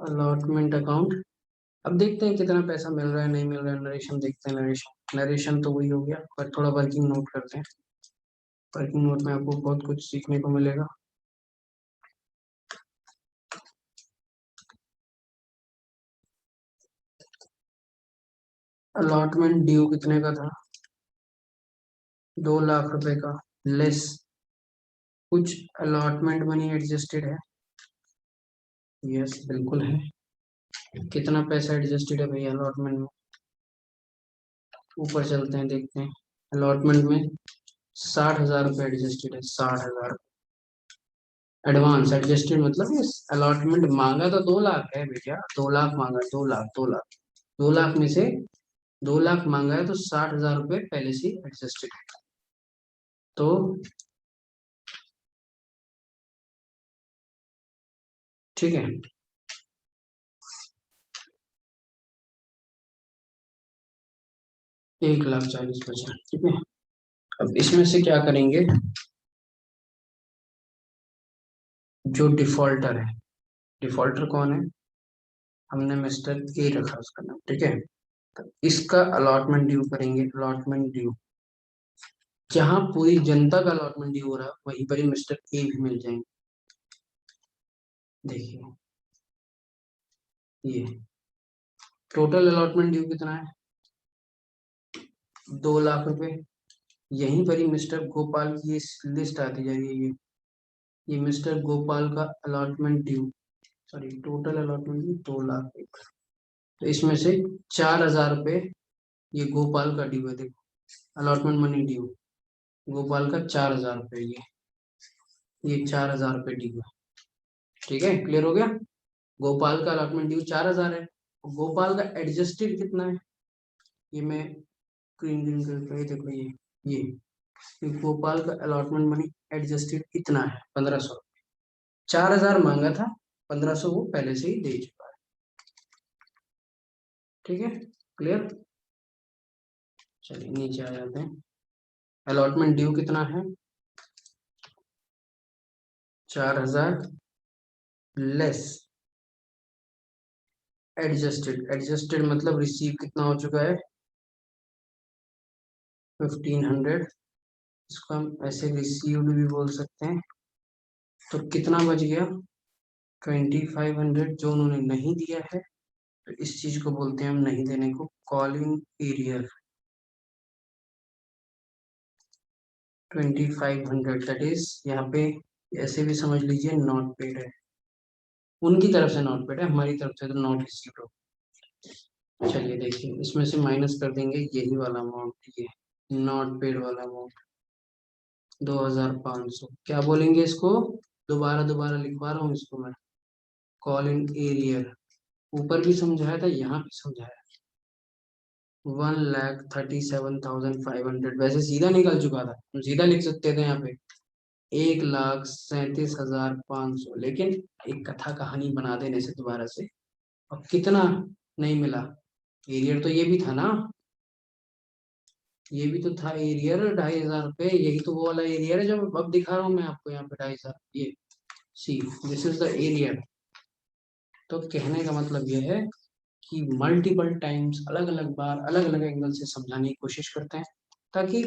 allotment account. अब देखते हैं कितना पैसा मिल रहा है नहीं मिल रहा है, नरेशन देखते हैं। नरेशन नरेशन तो वही हो गया, पर थोड़ा वर्किंग नोट करते हैं। वर्किंग नोट में आपको बहुत कुछ सीखने को मिलेगा। अलॉटमेंट ड्यू कितने का था, 2 लाख रुपए का, लेस कुछ अलॉटमेंट मनी एडजस्टेड है। यस बिल्कुल है। कितना पैसा एडजस्टेड है भैया अलॉटमेंट में, ऊपर चलते हैं देखते हैं। अलॉटमेंट में 60,000 रुपये एडजस्टेड है, 60,000 एडवांस एडजस्टेड, मतलब ये अलॉटमेंट मांगा तो 2 लाख है भैया, 2 लाख मांगा, 2 लाख, 2 लाख, 2 लाख में से 2 लाख मांगा है, तो 60,000 रुपये पहले से एडजस्टेड है। तो ठीक है, 1,40,000 बचा। ठीक है, अब इसमें से क्या करेंगे, जो डिफॉल्टर है, डिफॉल्टर कौन है, हमने मिस्टर ए रखा उसका नाम। ठीक है, तो इसका अलॉटमेंट ड्यू करेंगे, अलॉटमेंट ड्यू। जहां पूरी जनता का अलॉटमेंट ड्यू हो रहा है वहीं पर ही मिस्टर ए भी मिल जाएंगे। देखिए ये टोटल अलॉटमेंट ड्यू कितना है, 2 लाख रुपए। यहीं पर ही मिस्टर गोपाल की ये लिस्ट आती जा रही है। ये मिस्टर गोपाल का allotment due, sorry total allotment due 2 lakh. तो इसमें से 4,000 रुपये ये गोपाल का ड्यू है। देखो अलॉटमेंट मनी ड्यू गोपाल का 4,000 रुपये, ये 4,000 रुपये ड्यू है। ठीक है, क्लियर हो गया। गोपाल का अलॉटमेंट ड्यू 4,000 है। गोपाल का एडजस्टेड कितना है, ये मैं ग्रीन ग्रीन करके देखो, ये गोपाल का अलॉटमेंट मनी एडजस्टेड कितना है 1,500। 4,000 मांगा था, 1,500 वो पहले से ही दे चुका है। ठीक है, क्लियर। चलिए नीचे आ जाते हैं। अलॉटमेंट ड्यू कितना है, 4,000 लेस एडजस्टेड। एडजस्टेड मतलब रिसीव कितना हो चुका है, 1,500। इसको हम ऐसे रिसीव्ड भी बोल सकते हैं। तो कितना बच गया, 2,500 जो उन्होंने नहीं दिया है। तो इस चीज को बोलते हैं हम नहीं देने को कॉलिंग एरियर। 2,500 दैट इज यहाँ पे ऐसे भी समझ लीजिए नॉट पेड है। उनकी तरफ से नॉट पेड है, हमारी तरफ से तो नॉट रिसीव्ड हो। चलिए देखिए, इसमें से माइनस कर देंगे यही वाला अमाउंट, ये नॉट पेड वाला अमाउंट 2,500। क्या बोलेंगे इसको, दोबारा दोबारा लिखवा रहा हूँ इसको मैं, कॉलिंग एरियर। ऊपर भी समझाया था, यहाँ भी समझाया। 1,37,500 वैसे सीधा निकल चुका था, हम सीधा लिख सकते थे यहाँ पे 1,37,500, लेकिन एक कथा कहानी बना देने से दोबारा से अब कितना नहीं मिला। एरियर तो ये भी था ना, ये भी तो था एरियर 2,500 रुपये। यही तो वो वाला एरियर है जो अब दिखा रहा हूँ मैं आपको यहाँ पे 2,500। ये see this is the arrear. तो कहने का मतलब ये है कि मल्टीपल टाइम्स अलग अलग बार अलग अलग एंगल से समझाने की कोशिश करते हैं, ताकि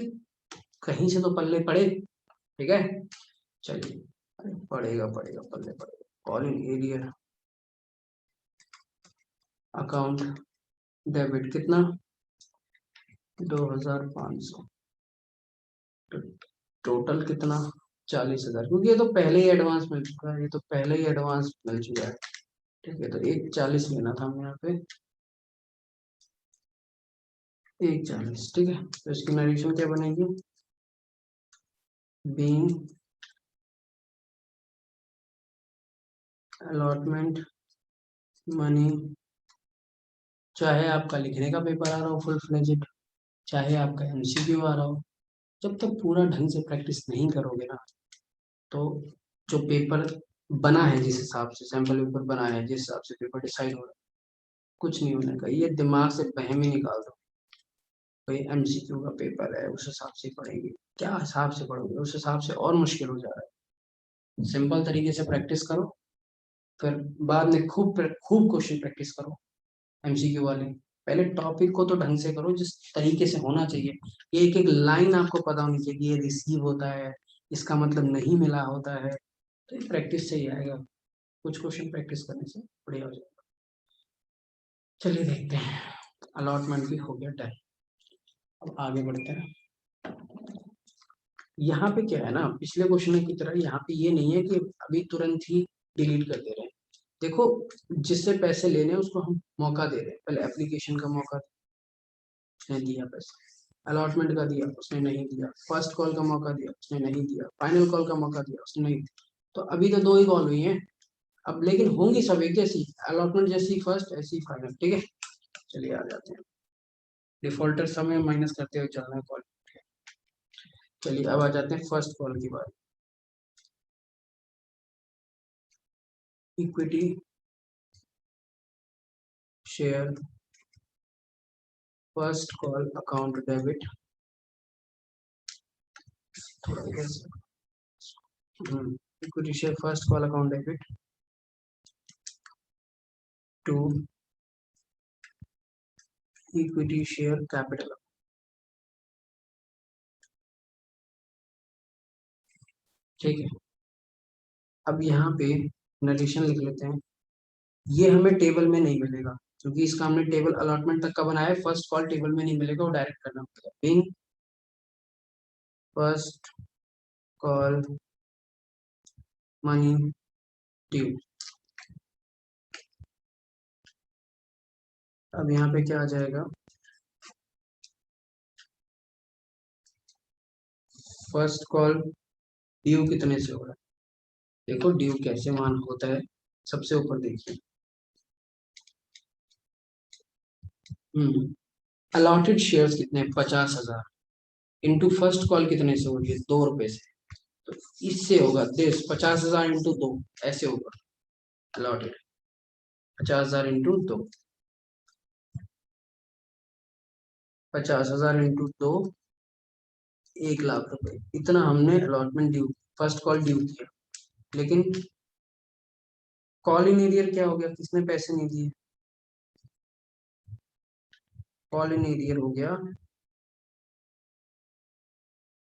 कहीं से तो पल्ले पड़े। ठीक है, चलिए। अरे पड़ेगा पड़ेगा, पल्ले पड़ेगा। कॉलिंग एरियर अकाउंट डेबिट कितना, 2,500। टोटल कितना, 40,000, क्योंकि ये तो पहले ही एडवांस मिल चुका है, ये तो पहले ही एडवांस मिल चुका है। ठीक है, तो 1,40 लेना था हमें यहाँ पे, 1,40। ठीक है, तो इसकी नरेशन क्या बनेगी, बीइंग अलॉटमेंट मनी, चाहे आपका लिखने का पेपर आ रहा हो फुल फ्लेजेड, चाहे आपका एमसीक्यू आ रहा हो, जब तक पूरा ढंग से प्रैक्टिस नहीं करोगे ना, तो जो पेपर बना है, जिस हिसाब से सैंपल पेपर बना है, जिस हिसाब से पेपर डिसाइड हो रहा है, कुछ नहीं होने का। ये दिमाग से बहम ही निकाल दो। भाई एमसीक्यू का पेपर है, उस हिसाब से पढ़ेंगे, क्या हिसाब से पढ़ोगे, उस हिसाब से और मुश्किल हो जा रहा है। सिंपल तरीके से प्रैक्टिस करो, फिर बाद में खूब खूब क्वेश्चन प्रैक्टिस करो एमसीक्यू वाले। पहले टॉपिक को तो ढंग से करो जिस तरीके से होना चाहिए। ये एक एक लाइन आपको पता होनी चाहिए कि ये रिसीव होता है, इसका मतलब नहीं मिला होता है। तो ये प्रैक्टिस से ही आएगा, कुछ क्वेश्चन प्रैक्टिस करने से बढ़िया हो जाएगा। चलिए देखते हैं, अलॉटमेंट भी हो गया डन। अब आगे बढ़ते हैं। यहाँ पे क्या है ना, पिछले क्वेश्चन की तरह यहाँ पे ये नहीं है कि अभी तुरंत ही डिलीट कर दे रहे हैं। देखो, जिससे पैसे लेने हैं उसको हम मौका दे रहे हैं। पहले एप्लीकेशन का मौका, उसने दिया पैसा, अलॉटमेंट का दिया, उसने नहीं दिया, फर्स्ट कॉल का मौका दिया, उसने नहीं दिया, फाइनल कॉल का मौका दिया, उसने नहीं दिया। तो अभी तो 2 ही कॉल हुई हैं अब, लेकिन होंगी सब एक जैसी, अलॉटमेंट जैसी फर्स्ट ऐसी फाइनल। ठीक है, चलिए आ जाते हैं। डिफॉल्टर समय माइनस करते हुए चलना है कॉल। चलिए अब आ जाते हैं फर्स्ट कॉल की बात। Equity share first call account debit, थोड़ा equity share first call account debit to equity share capital. ठीक है, अब यहाँ पे नरेशन लिख लेते हैं। ये हमें टेबल में नहीं मिलेगा, क्योंकि इसका हमने टेबल अलॉटमेंट तक का बनाया है, फर्स्ट कॉल टेबल में नहीं मिलेगा, वो डायरेक्ट करना पड़ेगा। First call money due. अब यहाँ पे क्या आ जाएगा, फर्स्ट कॉल ड्यू कितने से हो रहा है। देखो ड्यू कैसे मान होता है, सबसे ऊपर देखिए, अलॉटेड शेयर्स कितने, 50,000 इंटू फर्स्ट कॉल कितने से हो रही है, 2 रुपए से। तो इससे होगा दिस 50,000 इंटू 2, ऐसे होगा अलॉटेड 50,000 इंटू 2, 50,000 इंटू 2, 1,00,000 रुपए, इतना हमने allotment due, first call due किया। लेकिन कॉल इन एरियर क्या हो गया, किसने पैसे नहीं दिए, कॉल इन एरियर हो गया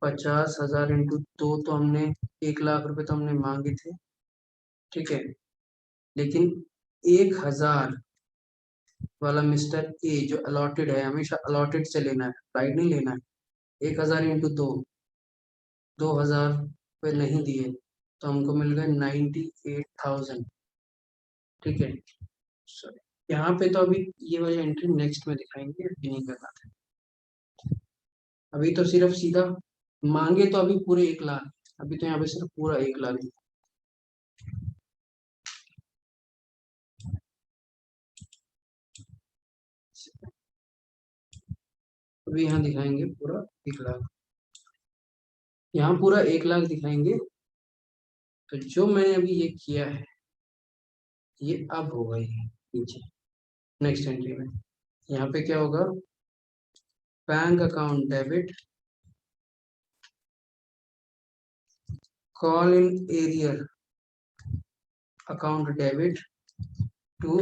50,000 इंटू 2, तो हमने 1,00,000 रुपए तो हमने मांगे थे, ठीक है। लेकिन 1,000 वाला मिस्टर ए जो अलॉटेड है, हमेशा अलॉटेड से लेना है, राइट नहीं लेना है। 1,000 इंटू 2, 2,000 रुपये नहीं दिए, तो हमको मिल गए 98,000, ठीक है। सॉरी, यहाँ पे तो अभी ये वाली एंट्री नेक्स्ट में दिखाएंगे, अभी नहीं करना था। अभी तो सिर्फ सीधा मांगे, तो अभी पूरे 1,00,000, अभी तो यहाँ पे सिर्फ पूरा 1,00,000। अभी यहाँ दिखाएंगे पूरा 1,00,000, यहाँ पूरा 1,00,000 दिखाएंगे। तो जो मैंने अभी ये किया है, ये अब होगा ये नीचे नेक्स्ट एंट्री में। यहाँ पे क्या होगा, bank account debit, call in arrear account debit to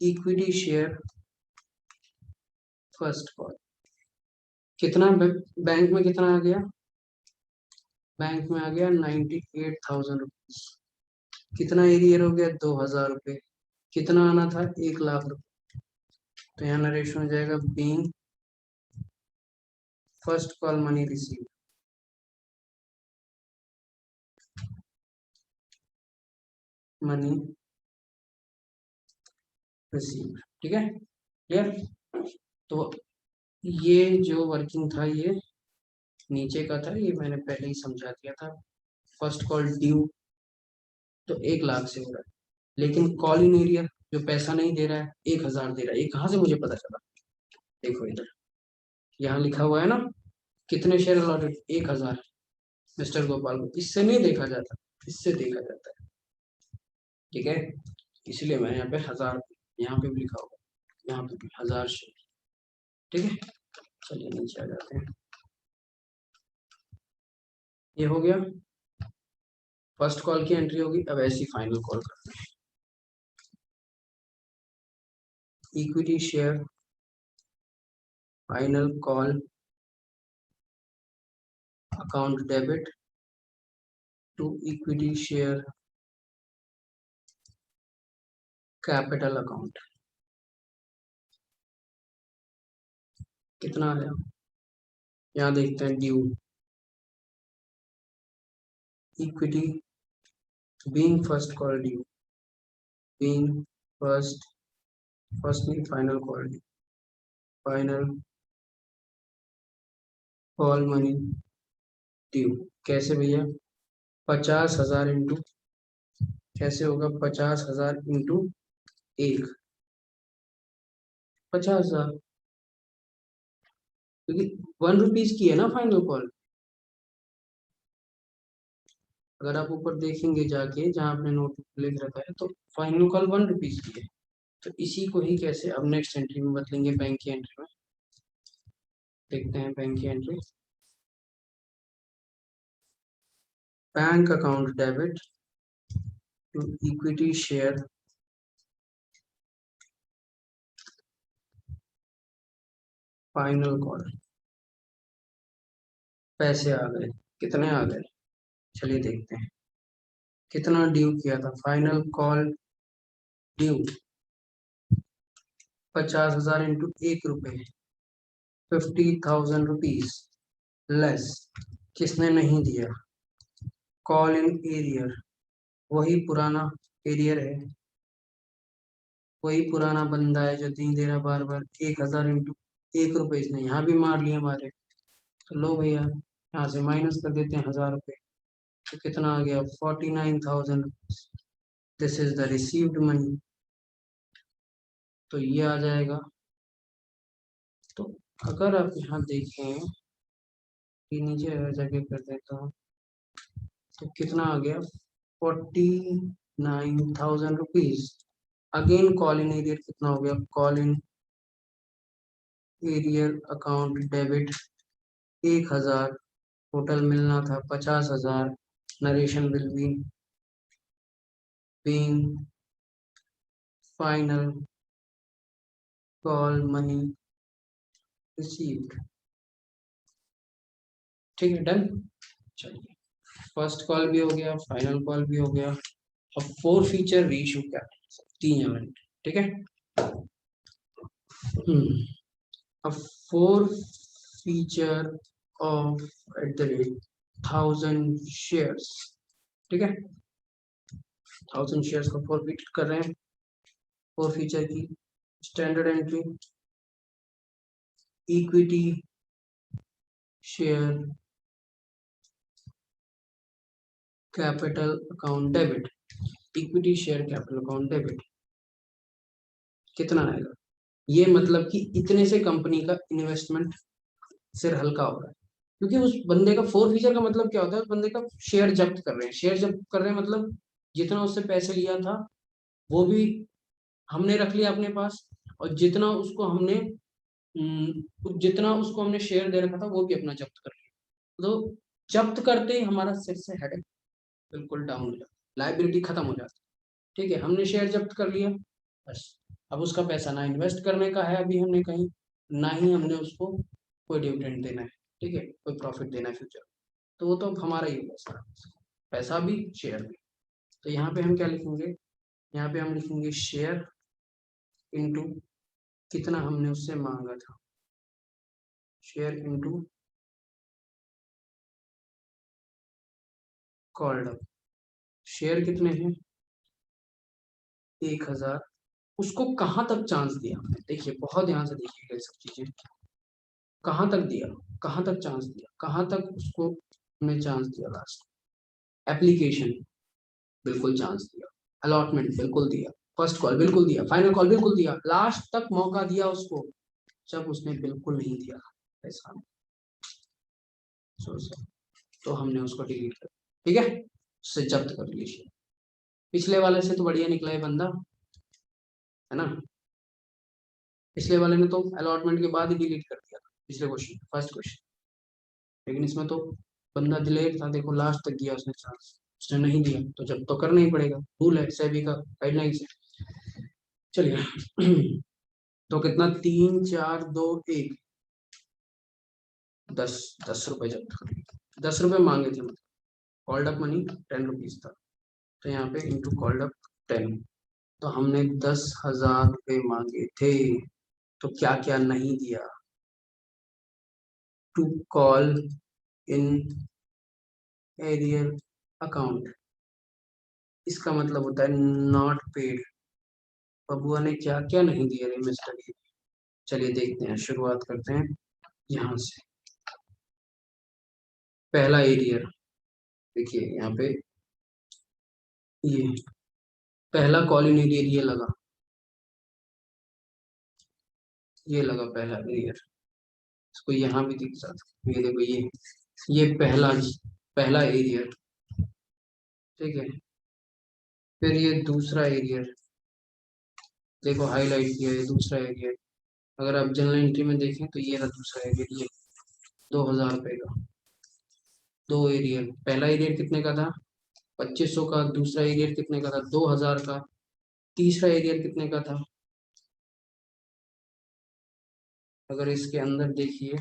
equity share first call. कितना बैंक में कितना आ गया, बैंक में आ गया 98,000 रुपीज। कितना एरियर हो गया, 2,000 रुपये। कितना आना था, 1,00,000 रुपये। तो यहाँ नरेशन हो जाएगा, being first call money receive, money receive, ठीक है, क्लियर। तो ये जो वर्किंग था, ये नीचे का था, ये मैंने पहले ही समझा दिया था। फर्स्ट कॉल ड्यू तो 1,00,000 से हो रहा है, लेकिन कॉल इन एरियर जो पैसा नहीं दे रहा है, 1,000 दे रहा है। ये कहाँ से मुझे पता चला, देखो इधर यहाँ लिखा हुआ है ना, कितने शेयर अलॉटेड, 1,000 मिस्टर गोपाल को। इससे नहीं देखा जाता, इससे देखा जाता है, ठीक है। इसलिए मैंने यहाँ पे 1,000, यहाँ पे भी लिखा होगा, यहाँ पे भी 1,000 शेयर, ठीक है। चलिए नीचे आ जाते हैं, ये हो गया फर्स्ट कॉल की एंट्री होगी। अब ऐसी फाइनल कॉल करते हैं, equity share final call account debit to equity share capital account. कितना आया, यहाँ देखते हैं, due equity being first call due, being first, first नहीं final call due, final call money due. कैसे भैया, 50,000 इंटू, कैसे होगा, 50,000 इंटू 1, 50,000, क्योंकि 1 रुपीज की है ना फाइनल कॉल। अगर आप ऊपर देखेंगे जाके, जहाँ आपने नोट लिख रखा है, तो फाइनल कॉल 1 रुपीज की है। तो इसी को ही कैसे अब नेक्स्ट एंट्री में बदलेंगे, बैंक की एंट्री में देखते हैं। बैंक की entry, bank account debit to equity share final call, पैसे आ गए, कितने आ गए, चलिए देखते हैं। कितना ड्यू किया था, फाइनल कॉल ड्यू 50,000 इंटू 1 रुपए, 50,000 रुपीज लेस किसने नहीं दिया, कॉल इन एरियर, वही पुराना एरियर है, वही पुराना बंदा है जो नहीं दे रहा बार बार। 1000 इंटू 1 रुपये इसने यहाँ भी मार लिए हमारे। तो लो भैया यहाँ से माइनस कर देते हैं 1000 रुपये। तो कितना आ गया, 49,000। This is the received money. तो ये आ जाएगा। तो अगर आप यहाँ देखें कि नीचे जगह कर देता हूँ तो कितना आ गया, 49,000 rupees. Again call in arrear कितना हो गया, call in arrear account debit 1000, total मिलना था 50,000। Narration will be being final call money received. ठीक है, डन। चलिए, फर्स्ट कॉल भी हो गया, फाइनल कॉल भी हो गया। अब 4 फीचर रीइशू क्या, 3 इवेंट। ठीक है, अब 4 फीचर ऑफ @1000 शेयर्स। ठीक है, 1000 शेयर्स को 4 फीचर कर रहे हैं। 4 फीचर की standard entry, equity share capital account debit. Equity share capital account debit कितना आएगा, ये मतलब कि इतने से कंपनी का इन्वेस्टमेंट सिर हल्का हो रहा है। क्योंकि उस बंदे का 4 फीचर का मतलब क्या होता है, उस बंदे का शेयर जब्त कर रहे हैं। शेयर जब्त कर रहे हैं मतलब जितना उससे पैसे लिया था वो भी हमने रख लिया अपने पास, और जितना उसको हमने शेयर दे रखा था वो भी अपना जब्त कर लिया। तो जब्त करते ही हमारा सिर से हेडेक बिल्कुल डाउन हो जाता है, लाइबिलिटी खत्म हो जाती है। ठीक है, हमने शेयर जब्त कर लिया, बस अब उसका पैसा ना इन्वेस्ट करने का है अभी हमने कहीं, ना ही हमने उसको कोई डिविडेंड देना है। ठीक है, कोई प्रॉफिट देना है फ्यूचर। तो वो तो अब हमारा ही होगा सारा, पैसा भी शेयर भी। तो यहाँ पे हम क्या लिखेंगे, यहाँ पे हम लिखेंगे शेयर इनटू कितना हमने उससे मांगा था, share into called up. Share कितने हैं, 1000। उसको कहाँ तक चांस दिया हमने, देखिए बहुत ध्यान से देखिएगा ये सब चीजें। कहाँ तक दिया, कहाँ तक चांस दिया, कहाँ तक उसको हमने चांस दिया, लास्ट एप्लीकेशन बिल्कुल चांस दिया, अलॉटमेंट बिल्कुल दिया, फर्स्ट कॉल बिल्कुल दिया, फाइनल कॉल बिल्कुल दिया, लास्ट तक मौका दिया उसको जब उसने बिल्कुल नहीं दिया पैसा। तो हमने उसको डिलीट कर, ठीक है, उससे जब्त कर लीजिए। पिछले वाले से तो बढ़िया निकला है बंदा, है ना। पिछले वाले ने तो अलॉटमेंट के बाद ही डिलीट कर दिया था, पिछले क्वेश्चन, फर्स्ट क्वेश्चन। लेकिन इसमें तो बंदा डिलेट था, देखो लास्ट तक गया उसने चांस, उसने नहीं दिया तो जब तो करना ही पड़ेगा, रूल है सेबी का, गाइडलाइंस है। चलिए तो कितना, 3 4 2 1, 10 रुपए जब्त कर लिए। 10 रुपए मांगे थे, मतलब कॉल्ड अप मनी 10 रुपीज था। तो यहाँ पे इंटू कॉल्ड अप 10, तो हमने 10,000 रुपए मांगे थे। तो क्या क्या नहीं दिया, to call in arrear account, इसका मतलब होता है नॉट पेड। बबुआ ने क्या क्या नहीं दिया रे मिस्टर ये। चलिए देखते हैं, शुरुआत करते हैं यहाँ से। पहला एरियर देखिए यहाँ पे, ये पहला कॉलिन एरियर ये लगा पहला एरियर। इसको यहाँ भी दिख सकता, ये देखो ये पहला पहला एरियर। ठीक है, फिर ये दूसरा एरियर, देखो हाईलाइट किया है दूसरा एरियर। अगर आप जनरल एंट्री में देखें तो ये रहा दूसरा एरियर, ये 2,000 रुपए का। दो एरियर, पहला एरियर कितने का था, 2500 का। दूसरा एरियर कितने का था, 2,000 का। तीसरा एरियर कितने का था, अगर इसके अंदर देखिए,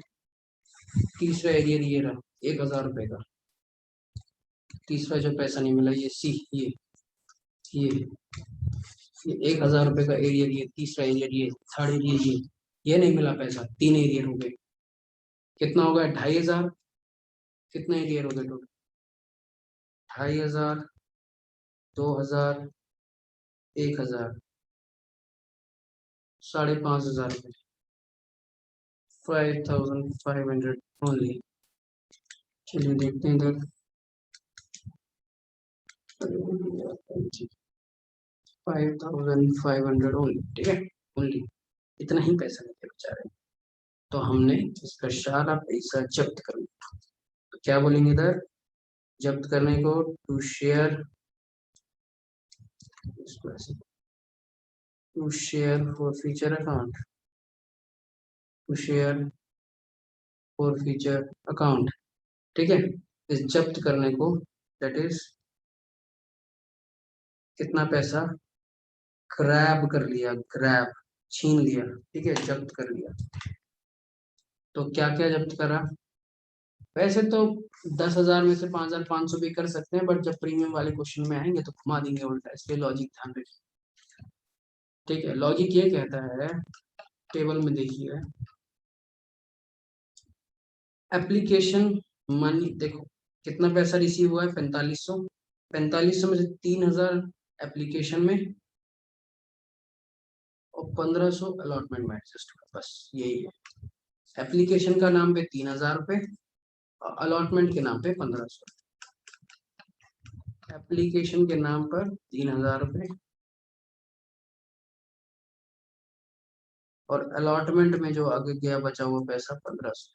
तीसरा एरियर ये रहा 1,000 रुपए का। तीसरा जो पैसा नहीं मिला, ये सी, ये ये 1,000 रुपए का एरियर, ये तीसरा एरियर, ये थर्ड एरियर, ये नहीं मिला पैसा। 3 एरियर हो गए, कितना हो गया, 2,500। कितने क्लियर हो गए टोटल? 2500, 2000, 1000, 5500 रुपये, 5500 ओनली। चलिए देखते हैं इधर, 5500 ओनली, ठीक है, ओनली इतना ही पैसा लेके बेचारे। तो हमने इसका सारा पैसा जब्त कर लिया। तो क्या बोलेंगे इधर जब्त करने को? To share, to share forfeiture account, to share forfeiture account, ठीक है। इस जब्त करने को, दैट इज कितना पैसा ग्रैब कर लिया, ग्रैब छीन लिया, ठीक है, जब्त कर लिया। तो क्या क्या जब्त करा? वैसे तो 10,000 में से 5,500 भी कर सकते हैं, बट जब प्रीमियम वाले क्वेश्चन में आएंगे तो घुमा देंगे उल्टा, इसलिए लॉजिक ध्यान रखिए, ठीक है। लॉजिक ये कहता है, टेबल में देखिए, एप्लीकेशन मनी, देखो कितना पैसा रिसीव हुआ है, 4500, 4500 में से 3000 एप्लीकेशन में और 1500 अलॉटमेंट में एडजस्ट हुआ, बस यही है। एप्लीकेशन का नाम पे 3000 रुपये और अलॉटमेंट के नाम पे 1500। एप्लीकेशन के नाम पर 3000 रुपये और अलॉटमेंट में जो आगे गया बचा हुआ पैसा 1500,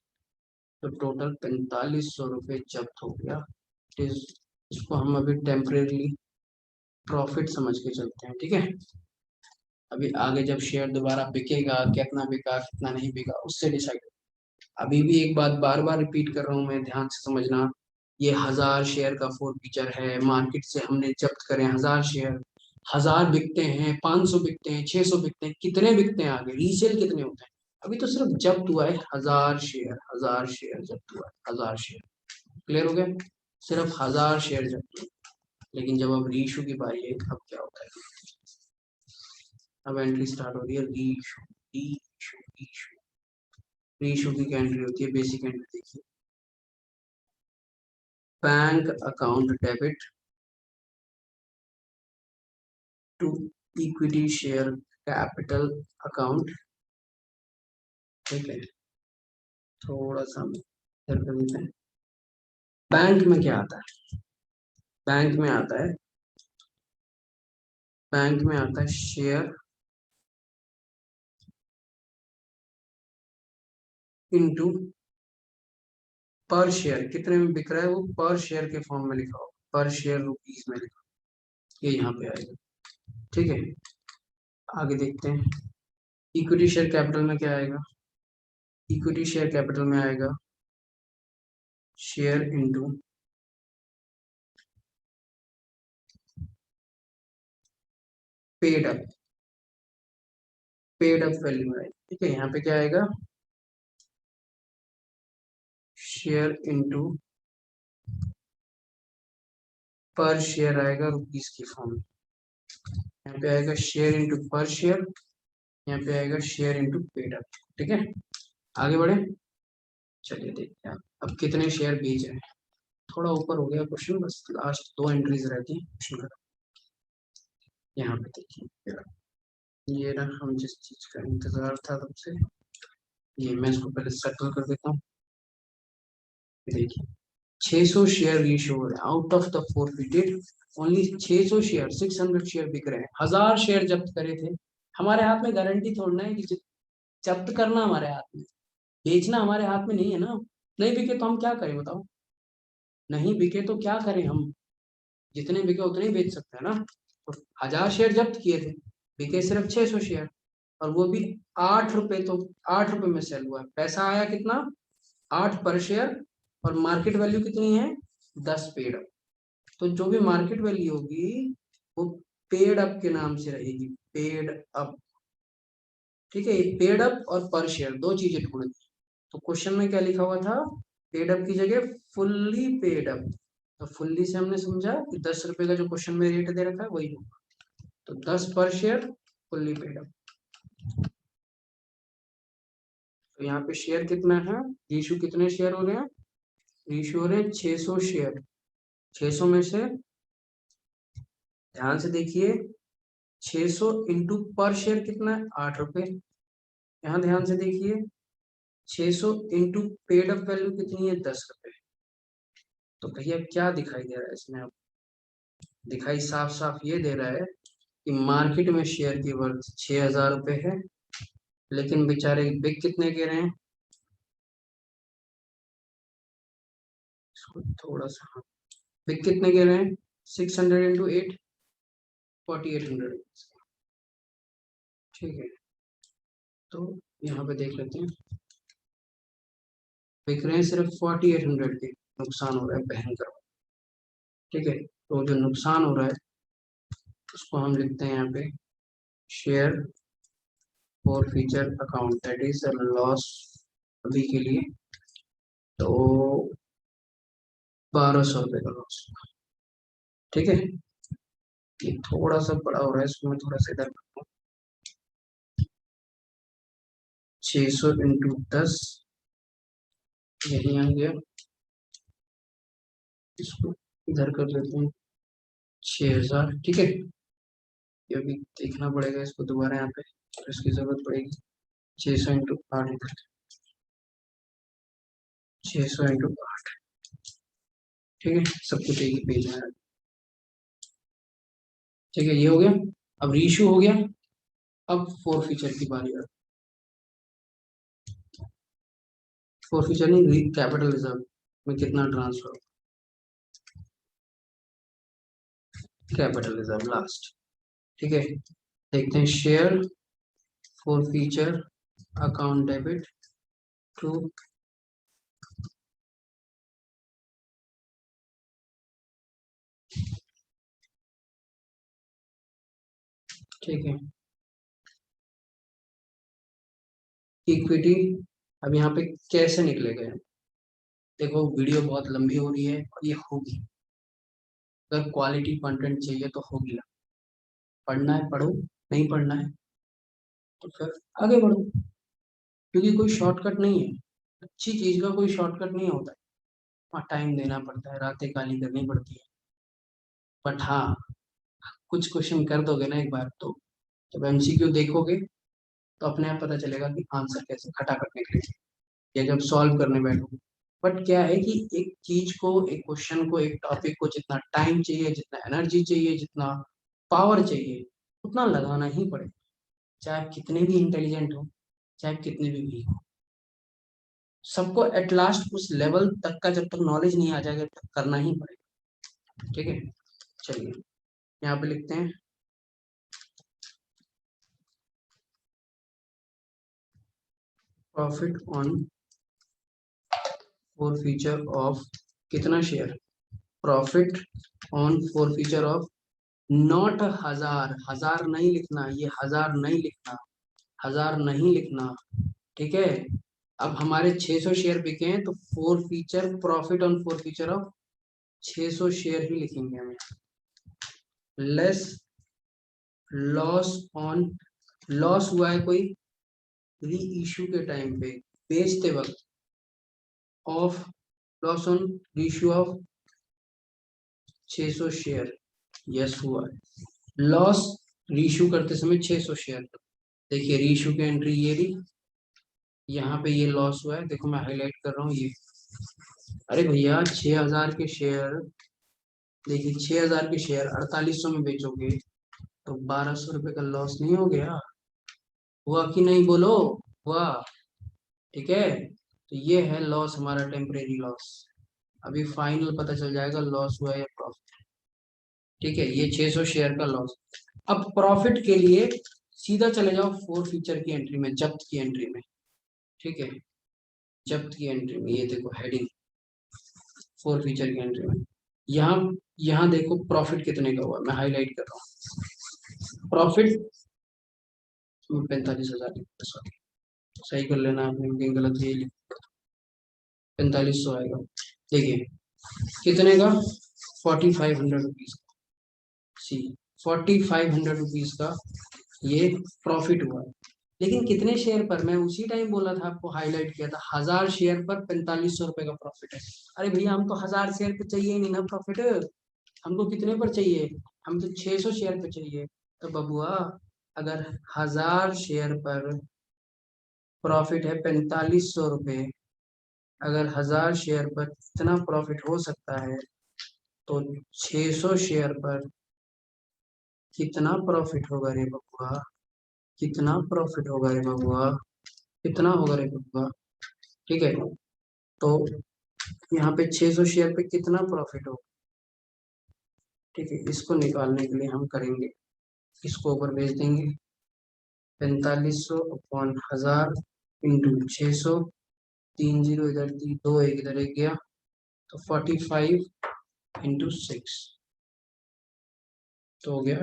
तो टोटल 4500 रुपये जब्त हो गया। इसको हम अभी टेम्परेरी प्रॉफिट समझ के चलते हैं, ठीक है। अभी आगे जब शेयर दोबारा बिकेगा, कितना बिका कितना नहीं बिका उससे डिसाइड। अभी भी एक बात बार बार रिपीट कर रहा हूँ मैं, ध्यान से समझना, ये 1000 शेयर का फोरफीचर है, मार्केट से हमने जब्त करें 1000 शेयर, 1000 बिकते हैं, 500 बिकते हैं, 600 बिकते हैं, कितने बिकते हैं आगे रीसेल कितने होते हैं? अभी तो सिर्फ जब्त हुआ है 1000 शेयर, 1000 शेयर जब्त हुआ है, 1000 शेयर, क्लियर हो गया? सिर्फ 1000 शेयर जब्त हुए। लेकिन जब अब रीइशू की बारी है, अब क्या होता है? अब एंट्री स्टार्ट हो रही है, रीइशू, रीइशू, रीइशू, रीइशू की क्या एंट्री होती है? बेसिक एंट्री देखिए, bank account debit to equity share capital account, ठीक है। थोड़ा सा इधर कर देते हैं। बैंक में क्या आता है? बैंक में आता है, बैंक में आता है शेयर इनटू पर शेयर, कितने में बिक रहा है वो पर शेयर के फॉर्म में लिखा होगा, पर शेयर रुपीस में लिखा, ये यहाँ पे आएगा, ठीक है। आगे देखते हैं, इक्विटी शेयर कैपिटल में क्या आएगा? इक्विटी शेयर कैपिटल में आएगा share into paid up, paid up value आएगी, ठीक है। यहाँ पे क्या आएगा? शेयर इनटू पर शेयर आएगा रुपीस की फॉर्म में, यहाँ पे आएगा शेयर इनटू पर शेयर, यहाँ पे आएगा शेयर इनटू पेड अप, ठीक है। आगे बढ़े, चलिए देखते हैं अब कितने शेयर बेच रहे हैं। थोड़ा ऊपर हो गया क्वेश्चन, बस लास्ट 2 एंट्रीज रहती हैं। यहाँ पे देखिए, ये रहा हम जिस चीज का इंतजार था तब से, ये मैं इसको पहले सेटल कर देता हूँ। देखिए 600 शेयर रीशो हो रहे हैं, out of the forfeited only 600 share, 600 share बिक रहे हैं, 1000 शेयर जब्त करे थे। हमारे हाथ में गारंटी थोड़ना है कि जब्त करना हमारे हाथ में, बेचना हमारे हाथ में नहीं है ना। नहीं बिके तो हम क्या करें बताओ? नहीं बिके तो क्या करें हम? जितने बिके उतने ही बेच सकते हैं ना। तो 1000 शेयर जब्त किए थे, बिके सिर्फ 600 शेयर, और वो भी 8 रुपए, तो 8 रुपए में सेल हुआ है, पैसा आया कितना? 8 पर शेयर, और मार्केट वैल्यू कितनी है? 10 पेड अप। तो जो भी मार्केट वैल्यू होगी वो पेड अप के नाम से रहेगी, पेड अप, ठीक है। पेड अप और पर शेयर दो चीजें ढूंढनी। तो क्वेश्चन में क्या लिखा हुआ था? पेड अप की जगह फुल्ली पेड अप। तो फुल्ली से हमने समझा कि 10 रुपए का जो क्वेश्चन में रेट दे रखा है वही होगा, तो 10 पर शेयर, फुल्ली पेड अप। तो यहाँ पे शेयर कितना है? इशू कितने शेयर हो रहे हैं? रेशियो है 600 शेयर। 600 में से ध्यान से देखिए 600 इंटू पर शेयर कितना है 8 रुपए। यहाँ ध्यान से देखिए 600 इंटू पेड अप वैल्यू कितनी है 10 रुपए। तो भैया क्या दिखाई दे रहा है इसमें? अब दिखाई साफ साफ ये दे रहा है कि मार्केट में शेयर की वर्थ 6,000 रुपए है, लेकिन बेचारे बिक कितने के रहे हैं? इसको थोड़ा सा बिक कितने के रहे हैं? 600 इंटू 8 4800। ठीक है, तो यहाँ पे देख लेते हैं बिक रहे हैं सिर्फ 4800 के। नुकसान हो रहा है भयंकर। ठीक है, तो जो नुकसान हो रहा है उसको हम लिखते हैं यहाँ पे share forfeiture account, that is loss अभी के लिए। तो 1200 रुपये का लॉस। ठीक है, ये थोड़ा सा बड़ा हो रहा है, इसको मैं थोड़ा सा इधर करता हूँ। 600 इंटू 10 यही आ गया, इसको इधर कर लेते हैं 6,000। ठीक है, ये भी देखना पड़ेगा इसको दोबारा यहाँ पे, और इसकी जरूरत पड़ेगी। 600 इंटू 8 इधर, 600 इंटू 8। ठीक है, सब कुछ एक ही पेज में है। ठीक है, ये हो गया। अब रीइशू हो गया। अब फोर फीचर की बारी है। फोर फीचर नहीं, कैपिटल रिजर्व में कितना ट्रांसफर, कैपिटल रिजर्व लास्ट। ठीक है, देखते हैं share forfeiture account debit to, ठीक है, इक्विटी। अब यहाँ पे कैसे निकलेगा? देखो वीडियो बहुत लंबी हो रही है और ये होगी, अगर क्वालिटी कंटेंट चाहिए तो होगी। पढ़ना है पढ़ो, नहीं पढ़ना है तो फिर आगे बढ़ो, क्योंकि कोई शॉर्टकट नहीं है। अच्छी चीज का कोई शॉर्टकट नहीं होता है, वहाँ टाइम देना पड़ता है, रातें काली करनी पड़ती है। बट हाँ, कुछ क्वेश्चन कर दोगे ना एक बार, तो जब एमसीक्यू देखोगे तो अपने आप पता चलेगा कि आंसर कैसे खटाखट निकलेगा, या जब सॉल्व करने बैठोगे। बट क्या है कि एक चीज को, एक क्वेश्चन को, एक टॉपिक को जितना टाइम चाहिए, जितना एनर्जी चाहिए, जितना पावर चाहिए, उतना लगाना ही पड़ेगा। चाहे आप कितने भी इंटेलिजेंट हो, चाहे आप कितने भी वीक हो, सबको एट लास्ट उस लेवल तक का जब तक नॉलेज नहीं आ जाएगा तब करना ही पड़ेगा। ठीक है, चलिए यहाँ पे लिखते हैं profit on forfeiture of कितना share, profit on forfeiture of not 1000, 1000 नहीं लिखना, ये 1000 नहीं लिखना, 1000 नहीं लिखना। ठीक है, अब हमारे 600 शेयर बिके हैं तो forfeiture profit on forfeiture of 600 share ही लिखेंगे हमें, लेस लॉस ऑन, लॉस हुआ है कोई री इशू के टाइम पे, बेचते वक्त, of loss on reissue of 600 share, yes हुआ है लॉस रीइशू करते समय 600 शेयर। देखिए रीइशू की एंट्री ये रही, यहाँ पे ये लॉस हुआ है, देखो मैं हाईलाइट कर रहा हूँ ये। अरे भैया 6,000 के शेयर, देखिए 6,000 के शेयर 4800 में बेचोगे तो 1200 रुपये का लॉस नहीं हो गया? हुआ कि नहीं बोलो? हुआ। ठीक है, तो ये है लॉस, हमारा टेम्परेरी लॉस। अभी फाइनल पता चल जाएगा लॉस हुआ या प्रॉफिट। ठीक है, ये 600 शेयर का लॉस। अब प्रॉफिट के लिए सीधा चले जाओ फोर फीचर की एंट्री में, जब्त की एंट्री में। ठीक है, जब्त की एंट्री में ये देखो हेडिंग, फोर फीचर की एंट्री में, यहाँ यहाँ देखो प्रॉफिट कितने का हुआ, मैं हाईलाइट कर रहा हूँ। प्रॉफिट 45,000, सॉरी सही कर लेना आपने, कहीं गलत ये 4500 आएगा। देखिए कितने का, 4500 रुपीज का, सी 4500 रुपीज का ये प्रॉफिट हुआ। लेकिन कितने शेयर पर, मैं उसी टाइम बोला था आपको, हाईलाइट किया था, 1000 शेयर पर 4500 रुपए का प्रॉफिट है। अरे भैया हम तो 1000 शेयर पे चाहिए ही नहीं ना प्रॉफिट, हमको कितने पर चाहिए, हम तो 600 शेयर पे चाहिए। तो बबुआ अगर 1000 शेयर पर प्रॉफिट है 4500 रुपये, अगर 1000 शेयर पर इतना प्रॉफिट हो सकता है, तो 600 शेयर पर कितना प्रॉफिट होगा रे बबुआ, कितना प्रॉफिट होगा रे बबुआ, कितना होगा रे बबुआ। ठीक है, तो यहाँ पे 600 शेयर पे कितना प्रॉफिट होगा। ठीक है, इसको निकालने के लिए हम करेंगे, इसको ऊपर भेज देंगे, 4500/1000 इंटू 600, 3 0 इधर, 2 1 इधर, 1 गया, तो 45 इंटू 6, तो हो गया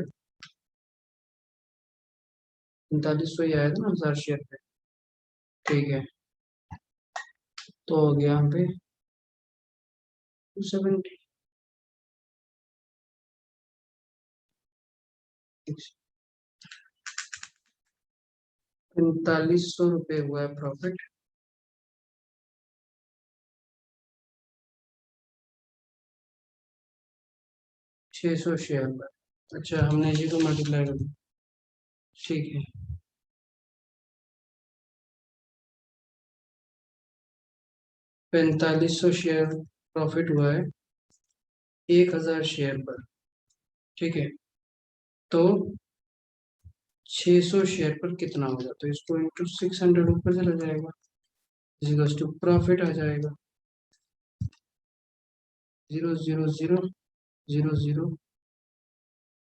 4500 ही आया था ना 1000 शेयर पे। ठीक है, तो हो गया यहाँ पे 270। 4500 रुपये हुआ है प्रॉफिट 600 शेयर पर। अच्छा, हमने इसी को मल्टीप्लाई कर दिया। ठीक है, 4500 शेयर प्रॉफिट हुआ है 1000 शेयर पर। ठीक है, तो 600 शेयर पर कितना होगा, तो इसको इंटू 600 ऊपर चला जाएगा, इजिकल्स टू प्रॉफिट आ जाएगा 0 0 0 0 0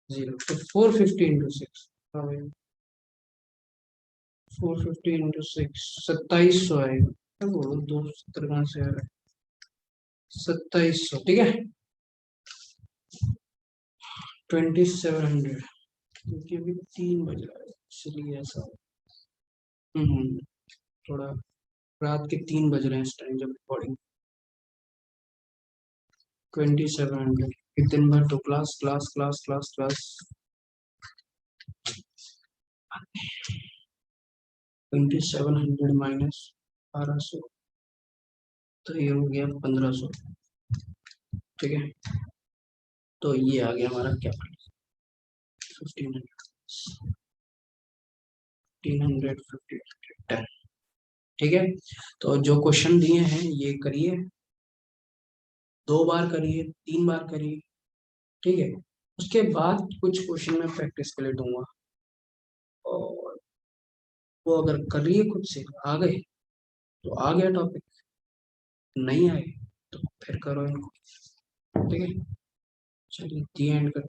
0, तो 450 इंटू 6, 450 इंटू 6 2700 आएगा। क्या बोलो, 270 कहाँ से आ रहा है, 2700। ठीक है, 2700, क्योंकि अभी 3 बज रहा है इसलिए ऐसा। हम्म, थोड़ा रात के 3 बज रहे हैं इस टाइम जब रिकॉर्डिंग। 2700, एक दिन भर तो class class class class class. 2700 minus 1200, तो ये हो गया 1500। ठीक है, तो ये आ गया हमारा क्या, 1500, 1550, ठीक है। तो जो क्वेश्चन दिए हैं ये करिए, 2 बार करिए, 3 बार करिए। ठीक है, उसके बाद कुछ क्वेश्चन मैं प्रैक्टिस के लिए दूंगा, और वो अगर करिए खुद से, आ गए तो आ गया टॉपिक, नहीं आए तो फिर करो इनको। ठीक है, चलिए दी एंड कर।